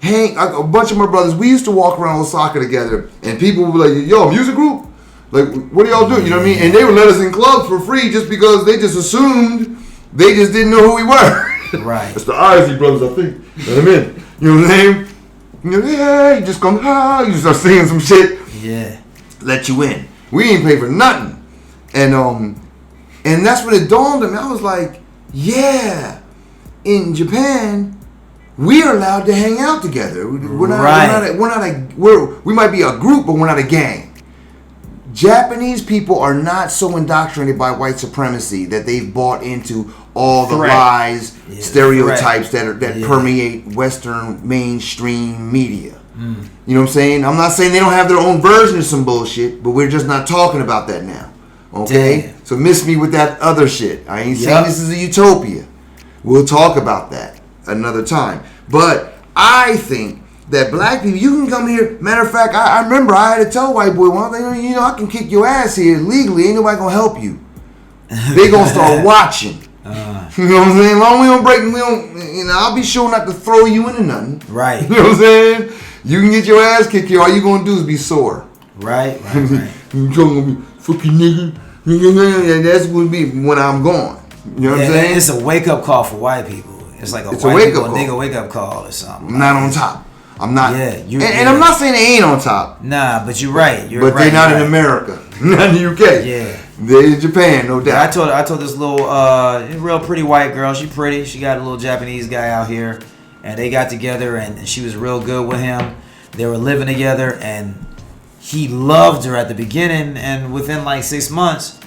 hang. A bunch of my brothers, we used to walk around Osaka together, and people would be like, "Yo, music group? Like, what do y'all do?" You know what I mean? And they would let us in clubs for free just because they just assumed they just didn't know who we were. Right. It's the Isley brothers, I think. Let them in. You know what I'm saying? You just come, you start singing some shit. Yeah. Let you in. We ain't pay for nothing. And that's when it dawned on me. I was like, yeah, in Japan, we are allowed to hang out together. We might be a group, but we're not a gang. Japanese people are not so indoctrinated by white supremacy that they've bought into all the lies, stereotypes that permeate Western mainstream media. You know what I'm saying? I'm not saying they don't have their own version of some bullshit, but we're just not talking about that now. Okay? Damn. So miss me with that other shit. I ain't saying this is a utopia. We'll talk about that another time. But I think that black people, you can come here. Matter of fact, I remember I had to tell a white boy one thing, I can kick your ass here legally. Ain't nobody gonna help you. They gonna start watching. You know what I'm saying? Long we don't break, I'll be sure not to throw you into nothing. Right. You know what I'm saying? You can get your ass kicked here. All you gonna do is be sore. Right. You gonna be fucking nigga. And that's gonna be when I'm gone. You know what I'm saying? It's a wake up call for white people. It's like a nigga wake up call or something. I'm not on top. I'm not. Yeah. And I'm not saying they ain't on top. Nah, but you're right. But they're not in America. Not in the UK. Yeah. They're in Japan, no doubt. I told this little real pretty white girl. She pretty. She got a little Japanese guy out here. And they got together, and she was real good with him. They were living together, and he loved her at the beginning. And within like 6 months,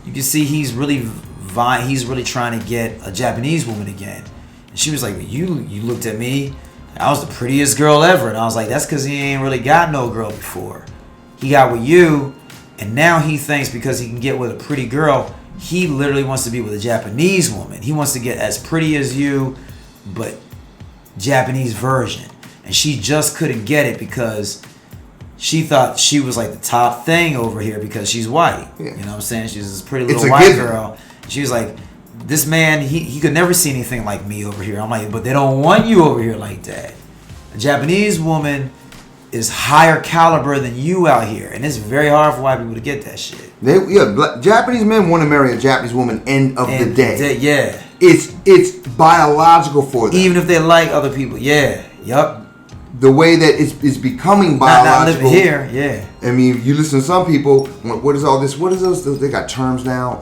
you can see he's really trying to get a Japanese woman again. And she was like, "You looked at me. I was the prettiest girl ever." And I was like, "That's because he ain't really got no girl before. He got with you, And now he thinks because he can get with a pretty girl, he literally wants to be with a Japanese woman. He wants to get as pretty as you, but Japanese version. And she just couldn't get it because she thought she was like the top thing over here because she's white. Yeah. You know what I'm saying? She's this pretty little white girl. She was like, this man, he could never see anything like me over here. I'm like, but they don't want you over here like that. A Japanese woman is higher caliber than you out here, and it's very hard for white people to get that shit. Japanese men want to marry a Japanese woman. End of the day. Yeah, it's biological for them. Even if they like other people. Yeah, yup. The way that it's becoming biological. Not living here. Yeah. I mean, you listen to some people. What is all this? What is those? They got terms now.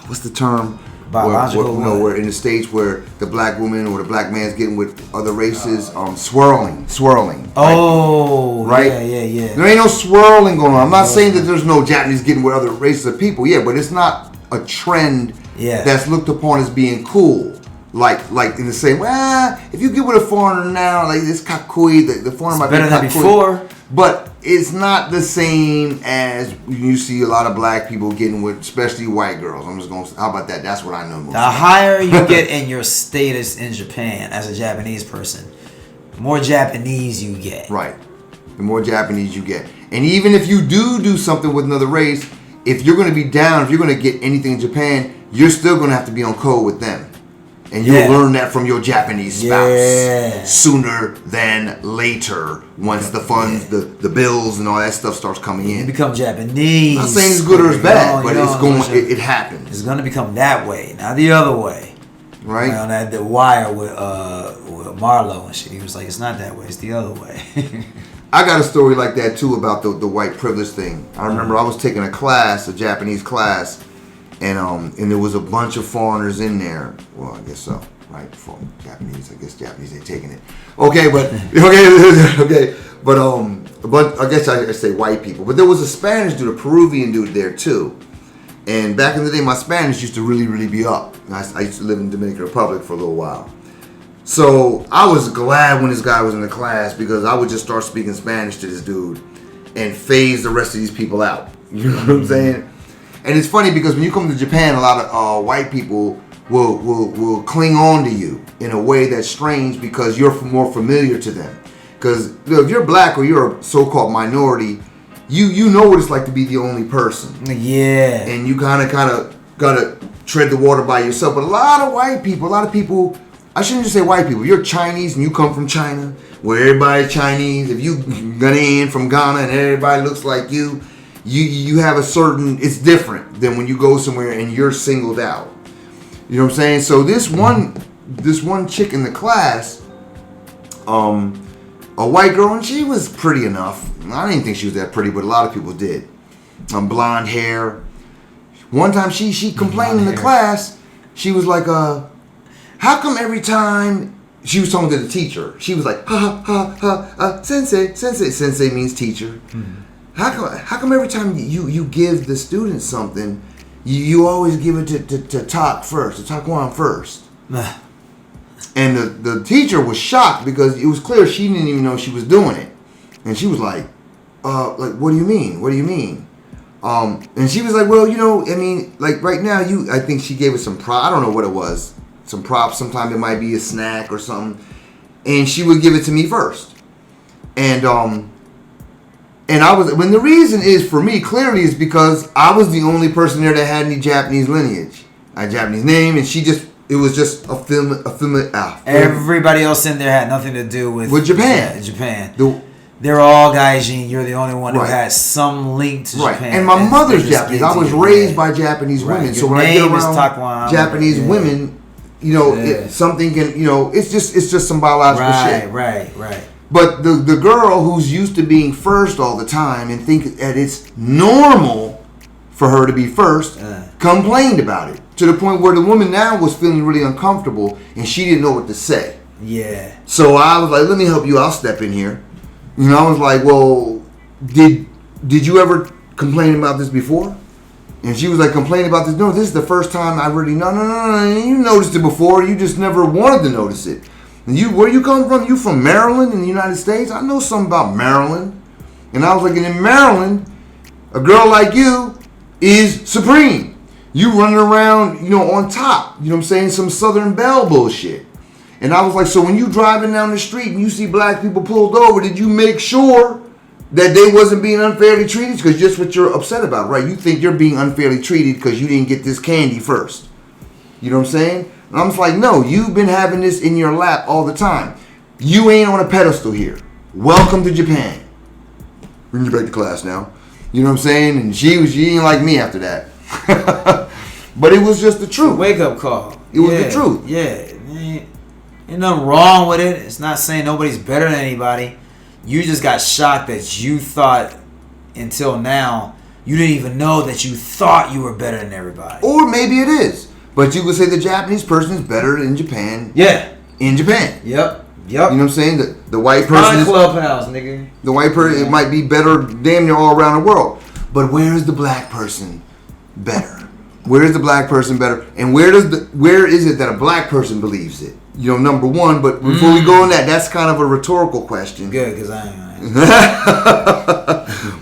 What's the term? Biological. Where in the States where the black woman or the black man's getting with other races, swirling. Oh, right? Yeah. There ain't no swirling going on. I'm not saying that there's no Japanese getting with other races of people. Yeah, but it's not a trend that's looked upon as being cool. Like in the same way, if you get with a foreigner now, like this kakui, the foreigner might be better than before. But it's not the same as you see a lot of black people getting with, especially white girls. I'm just going to, how about that? That's what I know most. The higher you get in your status in Japan as a Japanese person, the more Japanese you get. Right. The more Japanese you get. And even if you do something with another race, if you're going to be down, if you're going to get anything in Japan, you're still going to have to be on code with them. And you'll learn that from your Japanese spouse sooner than later. Once the funds, the bills, and all that stuff starts coming in, you become Japanese. I'm not saying it's good or it's bad, but it's going. It happens. It's going to become that way, not the other way. Right. On that the wire with Marlo and shit, he was like, "It's not that way. It's the other way." I got a story like that too about the white privilege thing. I remember I was taking a Japanese class. And there was a bunch of foreigners in there. Well, I guess so, right? For Japanese, I guess Japanese ain't taking it. Okay, but I guess I say white people. But there was a Spanish dude, a Peruvian dude there too. And back in the day, my Spanish used to really, really be up. I used to live in Dominican Republic for a little while. So I was glad when this guy was in the class because I would just start speaking Spanish to this dude and phase the rest of these people out. You know what I'm saying? And it's funny because when you come to Japan, a lot of white people will cling on to you in a way that's strange because you're more familiar to them. Because if you're black or you're a so-called minority, you know what it's like to be the only person. Yeah. And you kind of gotta tread the water by yourself. But a lot of people, I shouldn't just say white people. You're Chinese and you come from China, where everybody's Chinese. If you Ghanaian from Ghana and everybody looks like you. You have it's different than when you go somewhere and you're singled out. You know what I'm saying? So this one chick in the class, a white girl, and she was pretty enough. I didn't think she was that pretty, but a lot of people did. Blonde hair. One time she complained in the class. She was like, how come every time she was talking to the teacher, she was like, sensei. Sensei means teacher. Mm-hmm. How come every time you give the student something, you always give it to Takuan first? And the teacher was shocked because it was clear she didn't even know she was doing it. And she was like, what do you mean? What do you mean? And she was like, well, I mean, like right now, I think she gave us some prop. I don't know what it was. Some props. Sometimes it might be a snack or something. And she would give it to me first. And when the reason is for me clearly is because I was the only person there that had any Japanese lineage. I had a Japanese name, and it was just a film. Everybody else in there had nothing to do with Japan. Japan. They're all gaijin. You're the only one who had some link to Japan. And my mother's Japanese. I was raised by Japanese women, so when I get around Japanese women, something can, it's just some biological shit. Right. But the girl who's used to being first all the time and think that it's normal for her to be first complained about it to the point where the woman now was feeling really uncomfortable and she didn't know what to say. Yeah. So I was like, let me help you. I'll step in here. I was like, well, did you ever complain about this before? And she was like, complain about this? No, this is the first time I really, no. You noticed it before. You just never wanted to notice it. Where you come from? You from Maryland in the United States? I know something about Maryland. And I was like, and in Maryland, A girl like you is supreme. You running around, on top. You know what I'm saying? Some Southern Belle bullshit. And I was like, so when you driving down the street and you see black people pulled over, did you make sure that they wasn't being unfairly treated? Because just what you're upset about, right? You think you're being unfairly treated because you didn't get this candy first. You know what I'm saying? And I'm just like, no, you've been having this in your lap all the time. You ain't on a pedestal here. Welcome to Japan. Bring you back to class now. You know what I'm saying? And she ain't like me after that. But it was just the truth. Wake up call. It was the truth. Yeah. Ain't nothing wrong with it. It's not saying nobody's better than anybody. You just got shocked that you thought until now you didn't even know that you thought you were better than everybody. Or maybe it is. But you could say the Japanese person is better in Japan. Yeah. In Japan. Yep. You know what I'm saying? The white person is Clubhouse, nigga. The white person it might be better damn near all around the world. But where is the black person better? Where is the black person better? And where is it that a black person believes it? Number one, but before we go on that's kind of a rhetorical question. Good, because I ain't.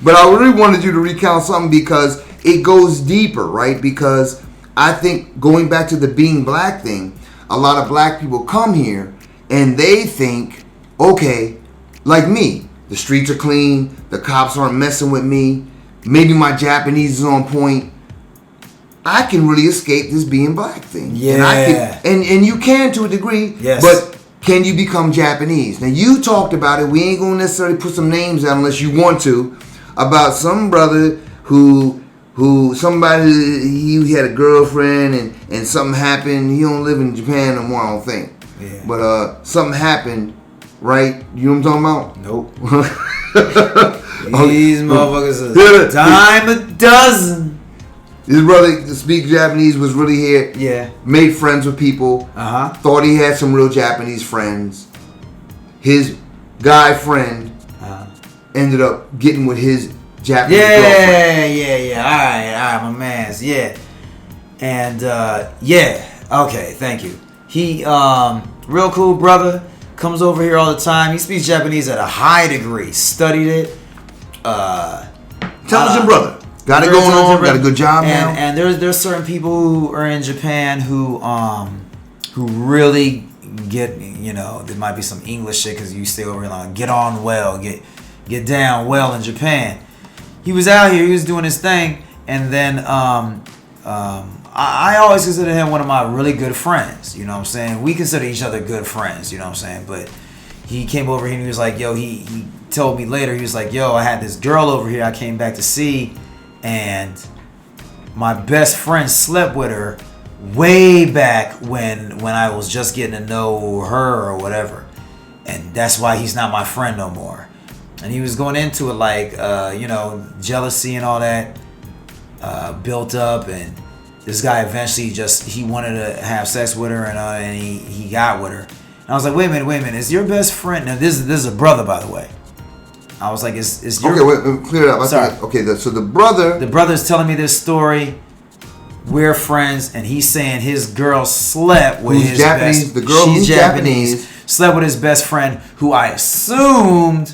But I really wanted you to recount something because it goes deeper, right? Because I think going back to the being black thing, a lot of black people come here and they think, okay, like me, the streets are clean, the cops aren't messing with me, maybe my Japanese is on point. I can really escape this being black thing. Yeah. And you can to a degree. Yes. But can you become Japanese? Now you talked about it. We ain't gonna necessarily put some names out unless you want to. About some brother who he had a girlfriend and something happened. He don't live in Japan no more, I don't think. Yeah. But something happened, right? You know what I'm talking about? Nope. These motherfuckers are a dime a dozen. His brother to speak Japanese was really here. Yeah. Made friends with people. Uh-huh. Thought he had some real Japanese friends. His guy friend ended up getting with his Japanese girlfriend. Yeah. All right, my man's. Yeah. And, okay, thank you. He, real cool brother, comes over here all the time. He speaks Japanese at a high degree. Studied it. Intelligent brother. Got it going on. Got a good job now. And there's certain people who are in Japan who really get, there might be some English shit because you stay over here long. Get on well, get down well in Japan. He was out here. He was doing his thing, and then I always consider him one of my really good friends. You know what I'm saying? We consider each other good friends. You know what I'm saying? But he came over here and he was like, yo, he told me later, he was like, yo, I had this girl over here I came back to see. And my best friend slept with her way back when I was just getting to know her or whatever. And that's why he's not my friend no more. And he was going into it like, jealousy and all that built up. And this guy eventually he wanted to have sex with her and he got with her. And I was like, wait a minute. Is your best friend... Now, this is a brother, by the way. I was like, is your... Okay, wait, clear it up. So the brother... The brother's telling me this story. We're friends, and he's saying his girl slept with his Japanese, best... The girl who's Japanese. Slept with his best friend, who I assumed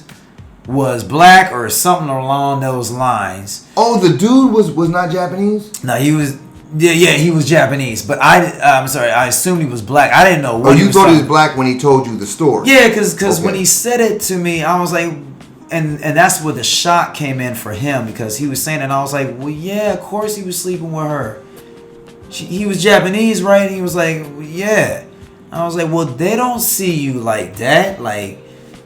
was black or something along those lines. Oh, the dude was not Japanese? No, he was... Yeah, he was Japanese, but I'm sorry, I assumed he was black. I didn't know what you thought he was black when he told you the story? Yeah, because when he said it to me, I was like... And that's where the shock came in for him, because he was saying it, and I was like, well, yeah, of course he was sleeping with her. He was Japanese, right? And he was like, well, yeah. I was like, well, they don't see you like that. Like,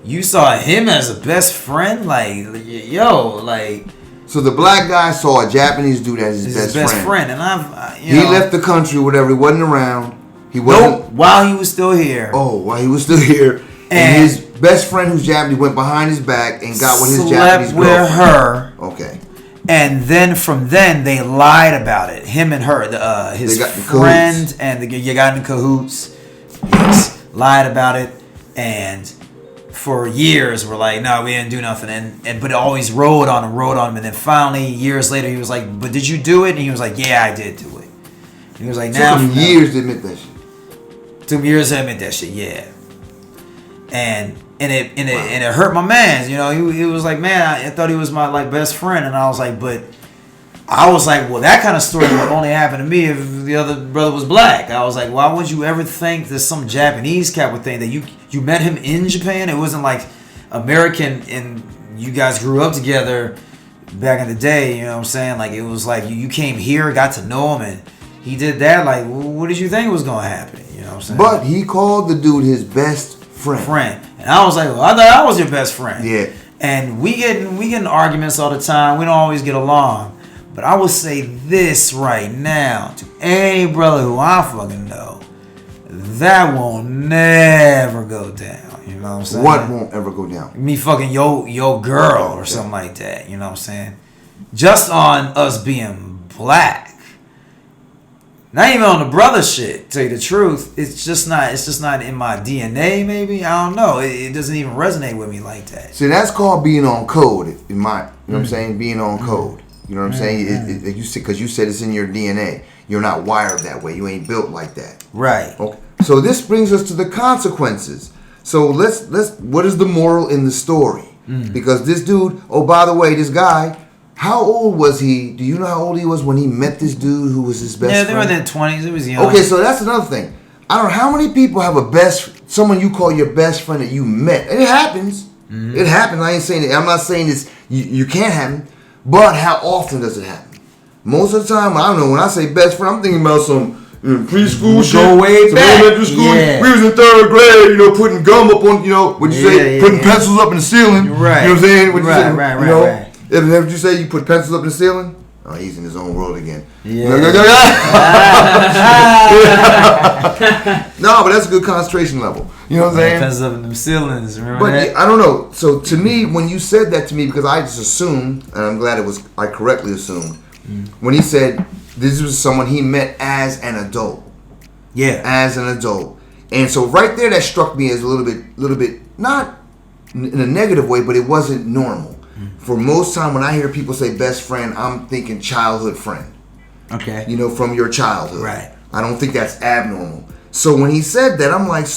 you saw him as a best friend? Like, yo, like... So the black guy saw a Japanese dude as his best friend. And he left the country, whatever. He wasn't around. He wasn't... Nope, while he was still here. Oh, while he was still here. And his best friend who's Japanese went behind his back and got with his Japanese girlfriend. Slept with her. Okay. And then from then they lied about it. Him and her, his friend and you got in cahoots. Yes, lied about it, and for years we're like, no, we didn't do nothing. And but it always rode on him. And then finally, years later, he was like, but did you do it? And he was like, yeah, I did do it. And he was like, now years to admit that shit. Took years to admit that shit, yeah. And and it hurt my man. You know, he was like, man, I thought he was my like best friend, and I was like, well, that kind of story would only happen to me if the other brother was black. I was like, why would you ever think that some Japanese cat would think that you met him in Japan? It wasn't like American and you guys grew up together back in the day. You know what I'm saying? Like, it was like you came here, got to know him, and he did that. Like, what did you think was going to happen? You know what I'm saying? But he called the dude his best friend. And I was like, well, I thought I was your best friend. Yeah. And we get in arguments all the time. We don't always get along. But I will say this right now to any brother who I fucking know, that won't never go down. You know what I'm saying? What won't ever go down? Me fucking yo girl or something like that. You know what I'm saying? Just on us being black. Not even on the brother shit, to tell you the truth. It's just not in my DNA, maybe. I don't know. It doesn't even resonate with me like that. See, that's called being on code, you know what I'm saying? Being on code. You know what I'm saying? Because you said it's in your DNA. You're not wired that way. You ain't built like that. Right. Okay. So this brings us to the consequences. So let's what is the moral in the story? Because this dude, oh, by the way, this guy, how old was he? Do you know how old he was when he met this dude who was his best friend? Yeah, they were in their 20s. It was young. Okay, so that's another thing. I don't know how many people have someone you call your best friend that you met. And it happens. It happens. I ain't saying it. I'm not saying this. You can't happen. But how often does it happen? Most of the time, I don't know. When I say best friend, I'm thinking about some preschool shit. Go way back. Elementary school. Yeah. We was in 3rd grade, putting gum up on, what'd you say? Putting pencils up in the ceiling. Right. You know what I'm saying? What'd you say? Right. Did you say you put pencils up in the ceiling? Oh, he's in his own world again. Yeah. No, but that's a good concentration level. You know what I'm saying? Pencils up in them ceilings. Remember But that? I don't know. So to me, when you said that to me, because I just assumed, and I'm glad I correctly assumed, when he said this was someone he met as an adult. Yeah. As an adult. And so right there, that struck me as a little bit, not in a negative way, but it wasn't normal. For most time, when I hear people say best friend, I'm thinking childhood friend. Okay. From your childhood. Right. I don't think that's abnormal. So when he said that, I'm like,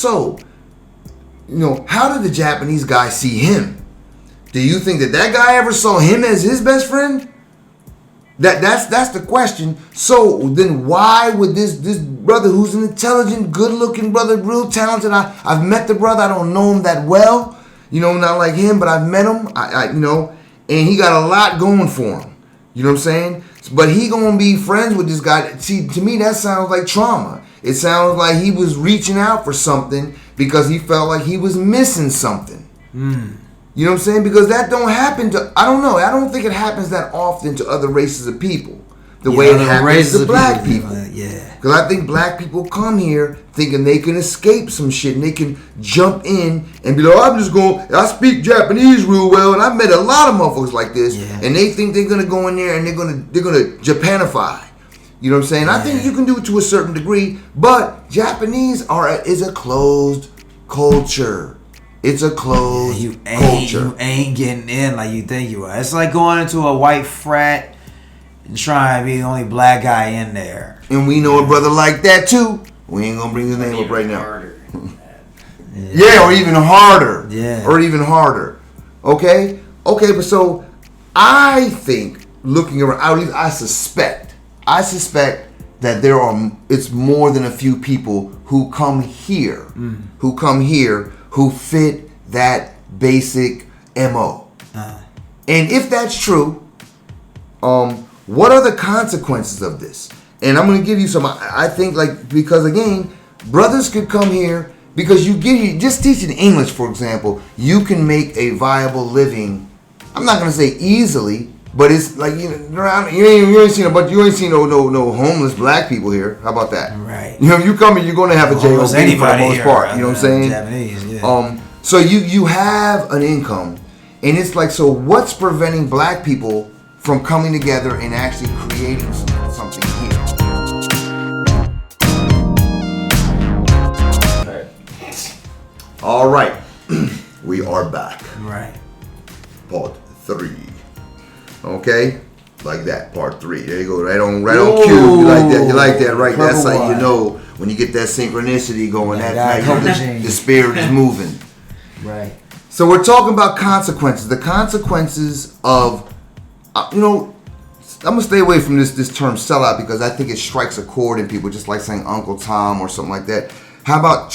how did the Japanese guy see him? Do you think that guy ever saw him as his best friend? That's the question. So then why would this brother, who's an intelligent, good-looking brother, real talented, I've met the brother, I don't know him that well, not like him, but I've met him, and he got a lot going for him. You know what I'm saying? But he gonna be friends with this guy. See, to me, that sounds like trauma. It sounds like he was reaching out for something because he felt like he was missing something. You know what I'm saying? Because that don't happen to, I don't know. I don't think it happens that often to other races of people. The way it happens to black people. Yeah. Because I think black people come here thinking they can escape some shit and they can jump in and be like, I speak Japanese real well, and I met a lot of motherfuckers like this, and they think they're gonna go in there and they're gonna Japanify. You know what I'm saying? I think you can do it to a certain degree, but Japanese is a closed culture. It's a closed culture. You ain't getting in like you think you are. It's like going into a white frat and trying to be the only black guy in there. And we know a brother like that too. We ain't gonna bring his name up right now. Or even harder. Yeah. Or even harder. Okay, but so I think looking around, at least I suspect that it's more than a few people who come here, who fit that basic MO. And if that's true, what are the consequences of this? And I'm going to give you some, I think, because again, brothers could come here, because just teaching English, for example, you can make a viable living. I'm not going to say easily, but it's like, you ain't seen no homeless black people here. How about that? Right. You come here, you're going to have a job for the most part. You know what I'm saying? Japanese, yeah. So you have an income, and it's like, so what's preventing black people from coming together and actually creating something here? All right, we are back. Right. Part 3. Okay, like that. Part 3. There you go. Right on cue. You like that, right? That's how you know when you get that synchronicity going. That the spirit is moving. Right. So we're talking about consequences. The consequences of, I'm gonna stay away from this term sellout because I think it strikes a chord in people, just like saying Uncle Tom or something like that. How about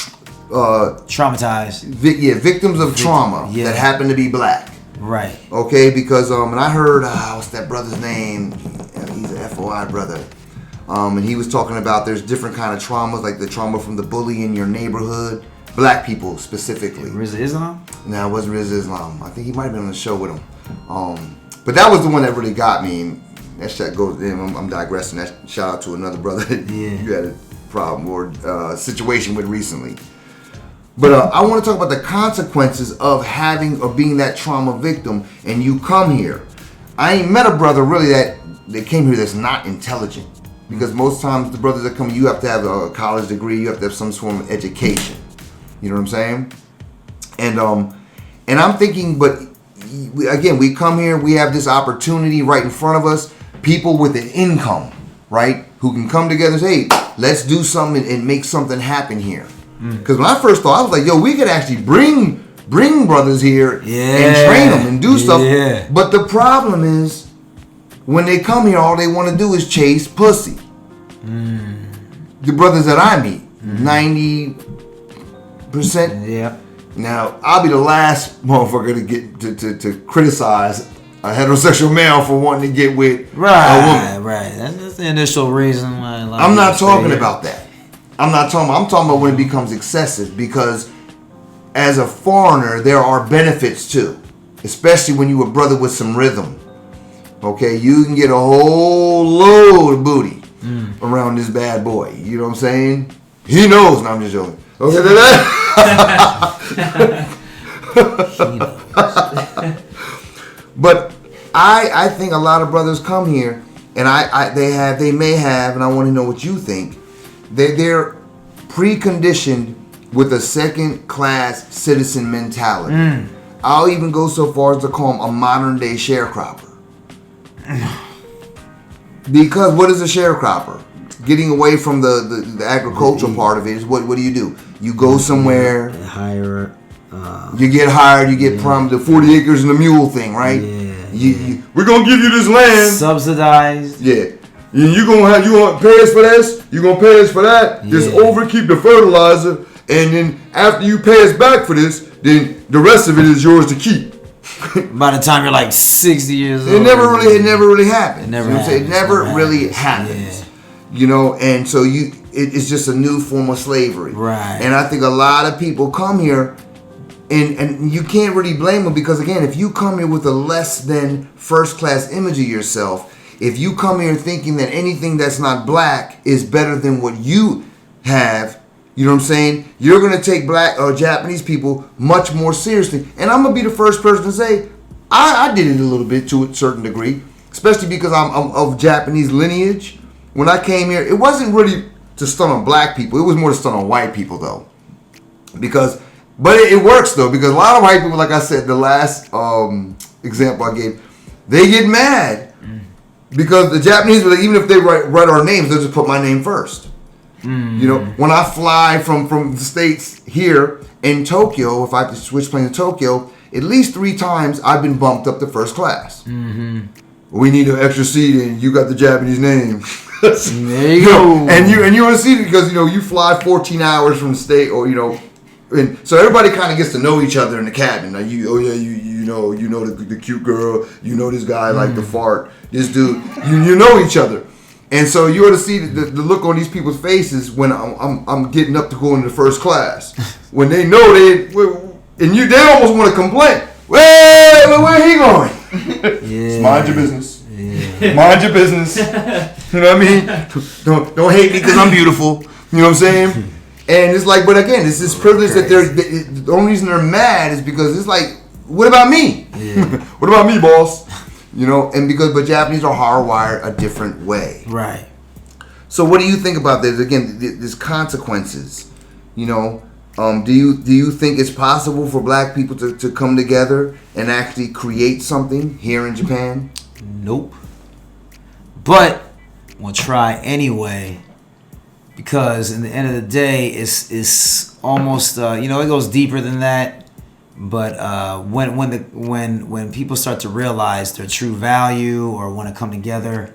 traumatized? Victims of trauma that happen to be black. Right. Okay, because and I heard what's that brother's name? He's an FOI brother. And he was talking about there's different kind of traumas, like the trauma from the bully in your neighborhood, black people specifically. Riza Islam? No, it wasn't Riza Islam. I think he might have been on the show with him. But that was the one that really got me. And that shit goes. I'm digressing. That shout out to another brother that you had a problem or situation with recently. But I want to talk about the consequences of having or being that trauma victim, and you come here. I ain't met a brother really that came here that's not intelligent. Because most times the brothers that come, you have to have a college degree, you have to have some sort of education. You know what I'm saying? And I'm thinking, but again, we come here, we have this opportunity right in front of us, people with an income, right? Who can come together and say, hey, let's do something and make something happen here. Because when I first thought, I was like, yo, we could actually bring brothers here and train them and do stuff. Yeah. But the problem is, when they come here, all they want to do is chase pussy. The brothers that I meet, 90%. Yeah. Now, I'll be the last motherfucker to get to criticize a heterosexual male for wanting to get with a woman. Right. That's the initial reason why. I'm not talking about that. I'm talking about when it becomes excessive, because as a foreigner, there are benefits too, especially when you a brother with some rhythm. Okay, you can get a whole load of booty around this bad boy. You know what I'm saying? He knows. No, I'm just joking. Okay, He knows. But I think a lot of brothers come here, and they may have, and I want to know what you think. They're preconditioned with a second-class citizen mentality. I'll even go so far as to call them a modern-day sharecropper. Because what is a sharecropper? Getting away from the agricultural part of it is what do? You go somewhere, hire, you get hired, you get promised the 40 acres and a mule thing, right? We're gonna give you this land, subsidized. Yeah, you gonna pay us for this, you gonna pay us for that. Just keep the fertilizer, and then after you pay us back for this, then the rest of it is yours to keep. By the time you're like 60 years old, it never really happens. It never really happens. And so it's just a new form of slavery. Right. And I think a lot of people come here, and you can't really blame them, because again, if you come here with a less than first class image of yourself, if you come here thinking that anything that's not black is better than what you have, you know what I'm saying? You're going to take black or Japanese people much more seriously. And I'm going to be the first person to say, I did it a little bit to a certain degree, especially because I'm of Japanese lineage. When I came here, it wasn't really to stun on black people. It was more to stun on white people, though. But it works, though, because a lot of white people, like I said, the last example I gave, they get mad because the Japanese, even if they write our names, they'll just put my name first. When I fly from the States here in Tokyo, if I have to switch plane to Tokyo, at least 3 times I've been bumped up to first class. We need an extra seat, and you got the Japanese name. There you go. And you want to see it because you fly 14 hours from the state, or and so everybody kind of gets to know each other in the cabin. Like you know the cute girl, this guy like the fart, this dude, you know each other. And so you ought to see the look on these people's faces when I'm getting up to go into first class. When they know they almost want to complain. Where he going? Just mind your business. Mind your business. You know what I mean? Don't hate me because I'm beautiful. You know what I'm saying? And it's like, but again, it's this privilege that the only reason they're mad is because it's like, what about me? What about me, boss? But Japanese are hardwired a different way. Right. So what do you think about this? Again, there's consequences. Do you think it's possible for black people to come together and actually create something here in Japan? Nope. But we'll try anyway, because in the end of the day, it's almost it goes deeper than that. But when people start to realize their true value or want to come together,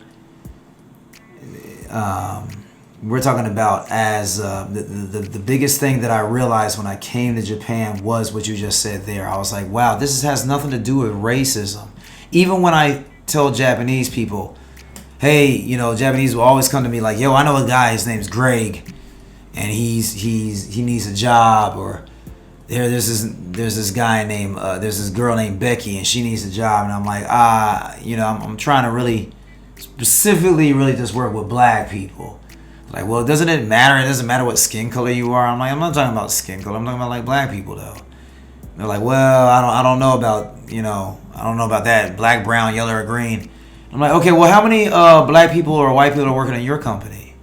we're talking about as the biggest thing that I realized when I came to Japan was what you just said there. I was like, wow, this has nothing to do with racism. Even when I tell Japanese people, hey, you know, Japanese will always come to me like, yo, I know a guy, his name's Greg, and he needs a job, or there's this guy named there's this girl named Becky and she needs a job, and I'm like, you know, I'm trying to really specifically really just work with black people. Like, well, doesn't it matter? It doesn't matter what skin color you are. I'm like, I'm not talking about skin color. I'm talking about like black people though. They're like, well, I don't know about, you know, I don't know about that black, brown, yellow, or green. I'm like, okay, well, how many black people or white people are working in your company?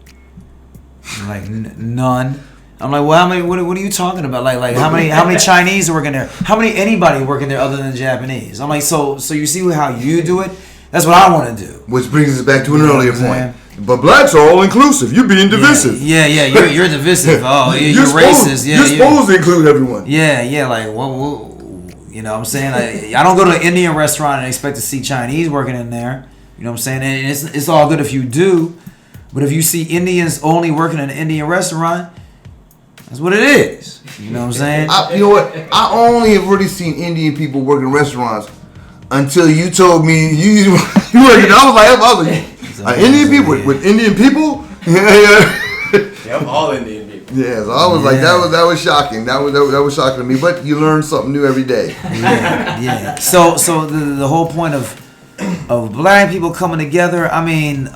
I'm like, none. I'm like, well, how many? What are you talking about? Like how many Chinese are working there? How many anybody working there other than Japanese? I'm like, so you see how you do it? That's what I want to do. Which brings us back to an earlier point. But blacks are all inclusive. You're being divisive. Yeah. You're divisive. Oh, you're racist. Yeah, you're supposed to include everyone. Yeah. Like, well, you know what I'm saying? I don't go to an Indian restaurant and expect to see Chinese working in there. You know what I'm saying? And it's all good if you do. But if you see Indians only working in an Indian restaurant, that's what it is. You know what I'm saying? You know what? I only have really seen Indian people work in restaurants until you told me you work. I was like, Indian people with Indian people? Yeah, I'm all Indian people. Yeah, so I was like, that was shocking. That was shocking to me. But you learn something new every day. Yeah. So the whole point of black people coming together, I mean,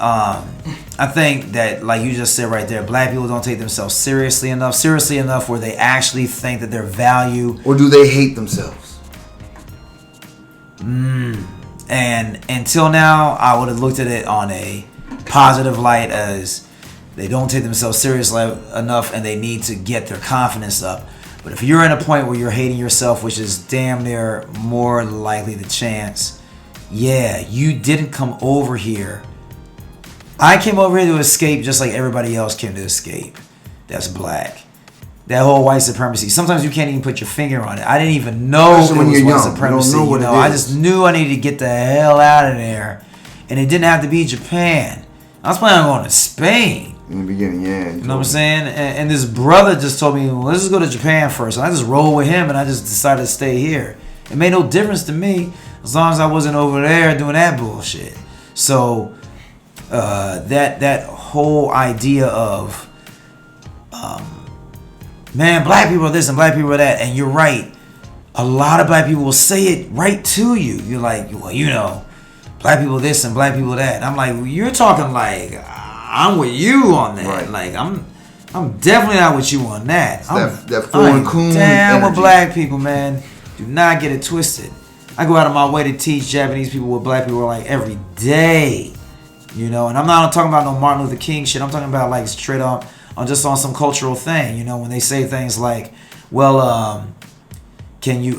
I think that, like you just said right there, black people don't take themselves seriously enough where they actually think that their value. Or do they hate themselves? And until now, I would have looked at it on a positive light as they don't take themselves seriously enough and they need to get their confidence up. But if you're in a point where you're hating yourself, which is damn near more likely the chance, yeah, you didn't come over here. I came over here to escape just like everybody else came to escape. That's black. That whole white supremacy. Sometimes you can't even put your finger on it. I didn't even know it was white supremacy. You know, I just knew I needed to get the hell out of there. And it didn't have to be Japan. I was planning on going to Spain. In the beginning, yeah. You know what I'm saying? And this brother just told me, well, let's just go to Japan first. And I just rolled with him and I just decided to stay here. It made no difference to me as long as I wasn't over there doing that bullshit. So that whole idea of man, black people are this and black people are that, and you're right. A lot of black people will say it right to you. You're like, well, you know, black people this and black people that. And I'm like, well, you're talking like I'm with you on that. Right. Like I'm definitely not with you on that. That foreign coon down energy. with black people, man. Do not get it twisted. I go out of my way to teach Japanese people what black people are like every day. You know, and I'm not talking about no Martin Luther King shit. I'm talking about like straight up on some cultural thing. You know, when they say things like, well, can you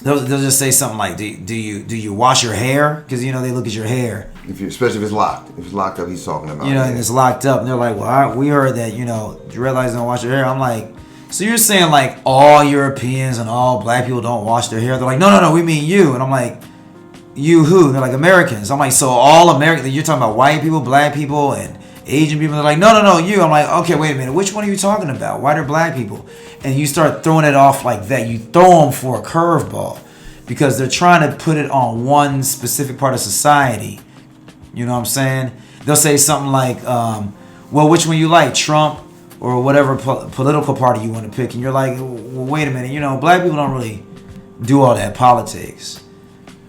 they'll just say something like, do you wash your hair? Because, you know, they look at your hair. Especially if it's locked. If it's locked up, he's talking about. You know, and it's locked up. And they're like, well, we heard that, you know, you realize don't wash your hair. I'm like, so you're saying like all Europeans and all black people don't wash their hair? They're like, no, we mean you. And I'm like, you who? And they're like, Americans. I'm like, so all Americans, you're talking about white people, black people, and Asian people. They're like, no, you. I'm like, okay, wait a minute. Which one are you talking about? White or black people? And you start throwing it off like that. You throw them for a curveball because they're trying to put it on one specific part of society. You know what I'm saying? They'll say something like, well, which one you like, Trump or whatever political party you want to pick. And you're like, well, wait a minute. You know, black people don't really do all that politics.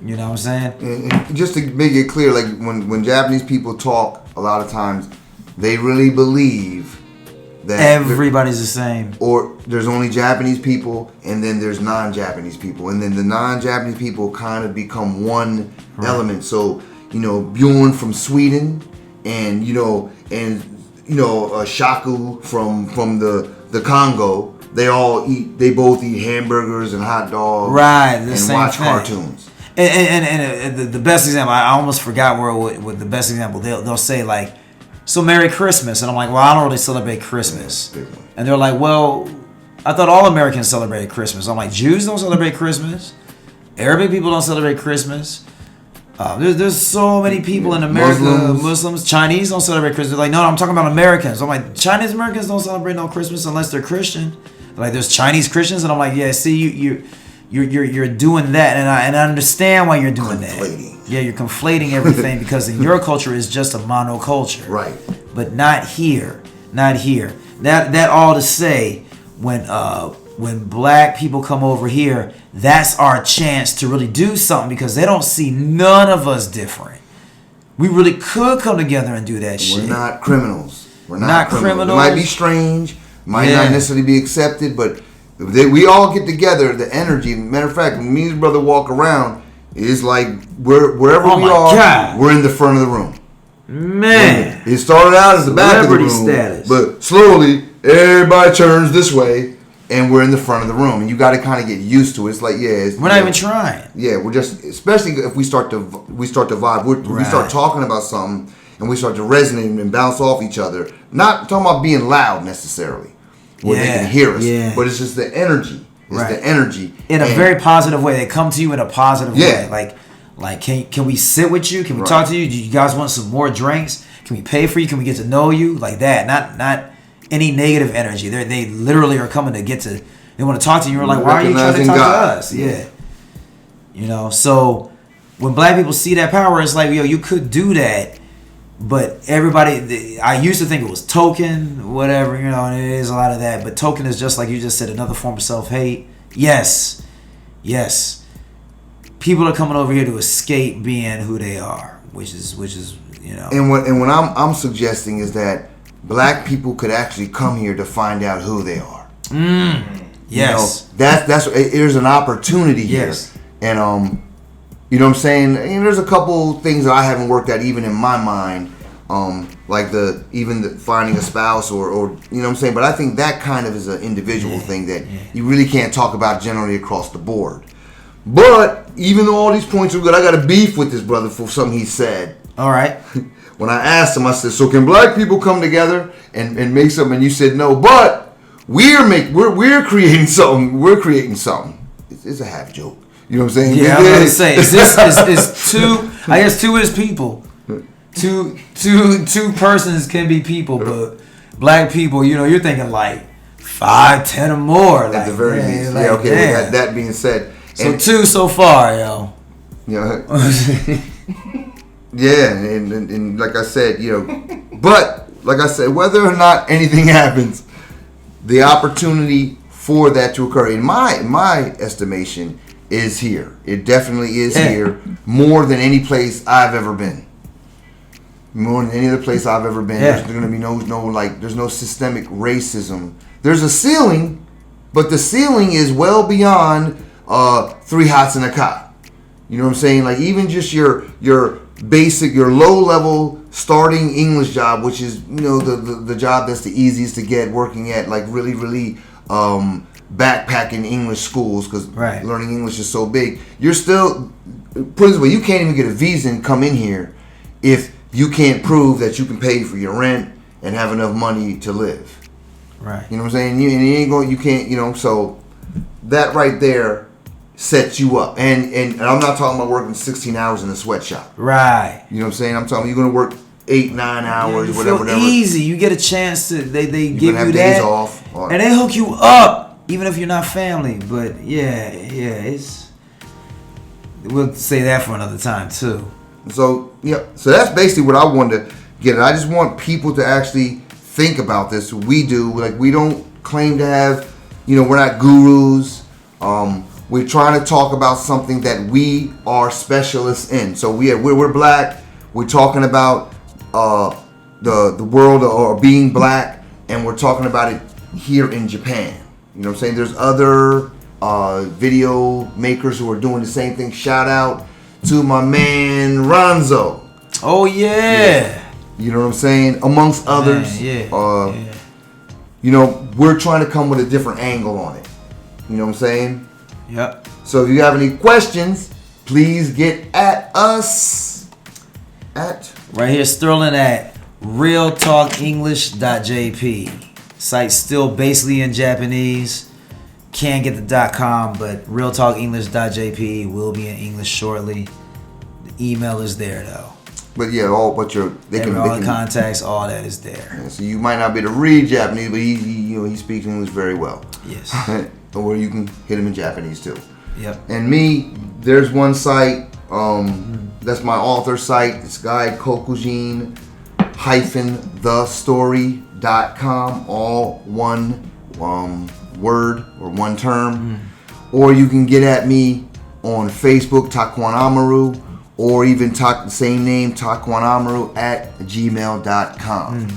You know what I'm saying? And just to make it clear, like when Japanese people talk, a lot of times they really believe that everybody's the same. Or there's only Japanese people, and then there's non-Japanese people, and then the non-Japanese people kind of become one element. So, you know, Bjorn from Sweden, and Shaku from the Congo. They both eat hamburgers and hot dogs, right? And watch cartoons. And the best example, I almost forgot with the best example. They'll say like, so Merry Christmas, and I'm like, well, I don't really celebrate Christmas. And they're like, well, I thought all Americans celebrated Christmas. I'm like, Jews don't celebrate Christmas. Arabic people don't celebrate Christmas. There's so many people in America, Muslims, Chinese don't celebrate Christmas. Like, no, I'm talking about Americans. I'm like, Chinese Americans don't celebrate no Christmas unless they're Christian. Like, there's Chinese Christians, and I'm like, yeah, see, you're doing that, and I understand why you're doing that. Yeah, you're conflating everything because in your culture is just a monoculture, right? But not here, not here. That all to say, when black people come over here, that's our chance to really do something because they don't see none of us different. We really could come together and do that shit. We're not criminals. We're not criminals. It might be strange, might not necessarily be accepted, but we all get together, the energy. Matter of fact, when me and his brother walk around, it's like wherever we are, God. We're in the front of the room. Man. It started out as the back of the room, status. But slowly, everybody turns this way. And we're in the front of the room, and you got to kind of get used to it. It's like, we're not even trying. Yeah, we're just, especially if we start to vibe. We start talking about something, and we start to resonate and bounce off each other. Not talking about being loud necessarily, where they can hear us, but it's just the energy. It's the energy in a very positive way. They come to you in a positive way. Like, can we sit with you? Can we talk to you? Do you guys want some more drinks? Can we pay for you? Can we get to know you? Like that, not any negative energy. They literally are coming to they want to talk to you. You're like, why are you trying to talk to us? Yeah. You know, so when black people see that power, it's like, yo, you could do that, but everybody, I used to think it was token, whatever, you know, and it is a lot of that, but token is just like you just said, another form of self-hate. Yes. People are coming over here to escape being who they are, which is, you know. And what I'm suggesting is that black people could actually come here to find out who they are. Yes. You know, that's there's an opportunity here. And you know what I'm saying? And there's a couple things that I haven't worked out even in my mind. Like the finding a spouse or you know what I'm saying? But I think that kind of is an individual thing that you really can't talk about generally across the board. But even though all these points are good, I got a beef with this brother for something he said. All right. When I asked him, I said, "So can black people come together and make something?" And you said no, but we're creating something. We're creating something. It's a half joke. You know what I'm saying? Yeah, I was gonna say it's two. I guess two is people. Two persons can be people, but black people, you know, you're thinking like 5, 10 or more. At the very least. Like, okay. With that being said, so 2 so far, yo. Yeah. Yeah, and like I said, you know, but like I said, whether or not anything happens, the opportunity for that to occur, in my estimation, is here. It definitely is here, more than any place I've ever been. More than any other place I've ever been. There's going to be there's no systemic racism. There's a ceiling, but the ceiling is well beyond 3 hots and a cot. You know what I'm saying? Like even just your basic, your low level starting English job, which is, you know, the job that's the easiest to get, working at like really backpacking English schools, because learning English is so big. You're still, put it this way, you can't even get a visa and come in here if you can't prove that you can pay for your rent and have enough money to live. Right. You know what I'm saying? You can't, you know, so that right there sets you up. And I'm not talking about working 16 hours in a sweatshop. Right. You know what I'm saying? I'm talking, you're going to work 8, 9 hours, you whatever. Easy. You get a chance to, they give you have that. Days off. And they hook you up, even if you're not family. But we'll say that for another time too. So that's basically what I wanted to get at. I just want people to actually think about this. We do. Like, we don't claim to have, you know, we're not gurus. We're trying to talk about something that we are specialists in. So we're black. We're talking about the world or being black, and we're talking about it here in Japan. You know what I'm saying? There's other video makers who are doing the same thing. Shout out to my man Ronzo. Oh yeah. You know what I'm saying? Amongst others. You know, we're trying to come with a different angle on it. You know what I'm saying? Yep. So if you have any questions, please get at us at right here, Sterling, at RealTalkEnglish.jp. Site's still basically in Japanese. Can't get the .com, but RealTalkEnglish.jp will be in English shortly. The email is there though. But yeah, all the contacts, all that is there. Yeah, so you might not be able to read Japanese, but he speaks English very well. Yes. Or you can hit him in Japanese too. Yep. And me, there's one site. That's my author site. It's gaikokujin-the-story.com. All one word or one term. Or you can get at me on Facebook, Takuan Amaru, or even the same name, Takuan at gmail.com.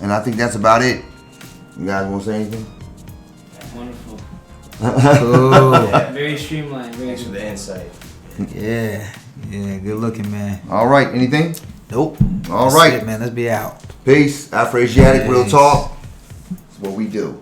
And I think that's about it. You guys want to say anything? Wonderful. Cool. Yeah. Very streamlined. Thanks for the insight. Yeah, good looking, man. All right, anything? Nope. All That's right. it, man. Let's be out. Peace. Afro-Asiatic Real Peace. Talk. That's what we do.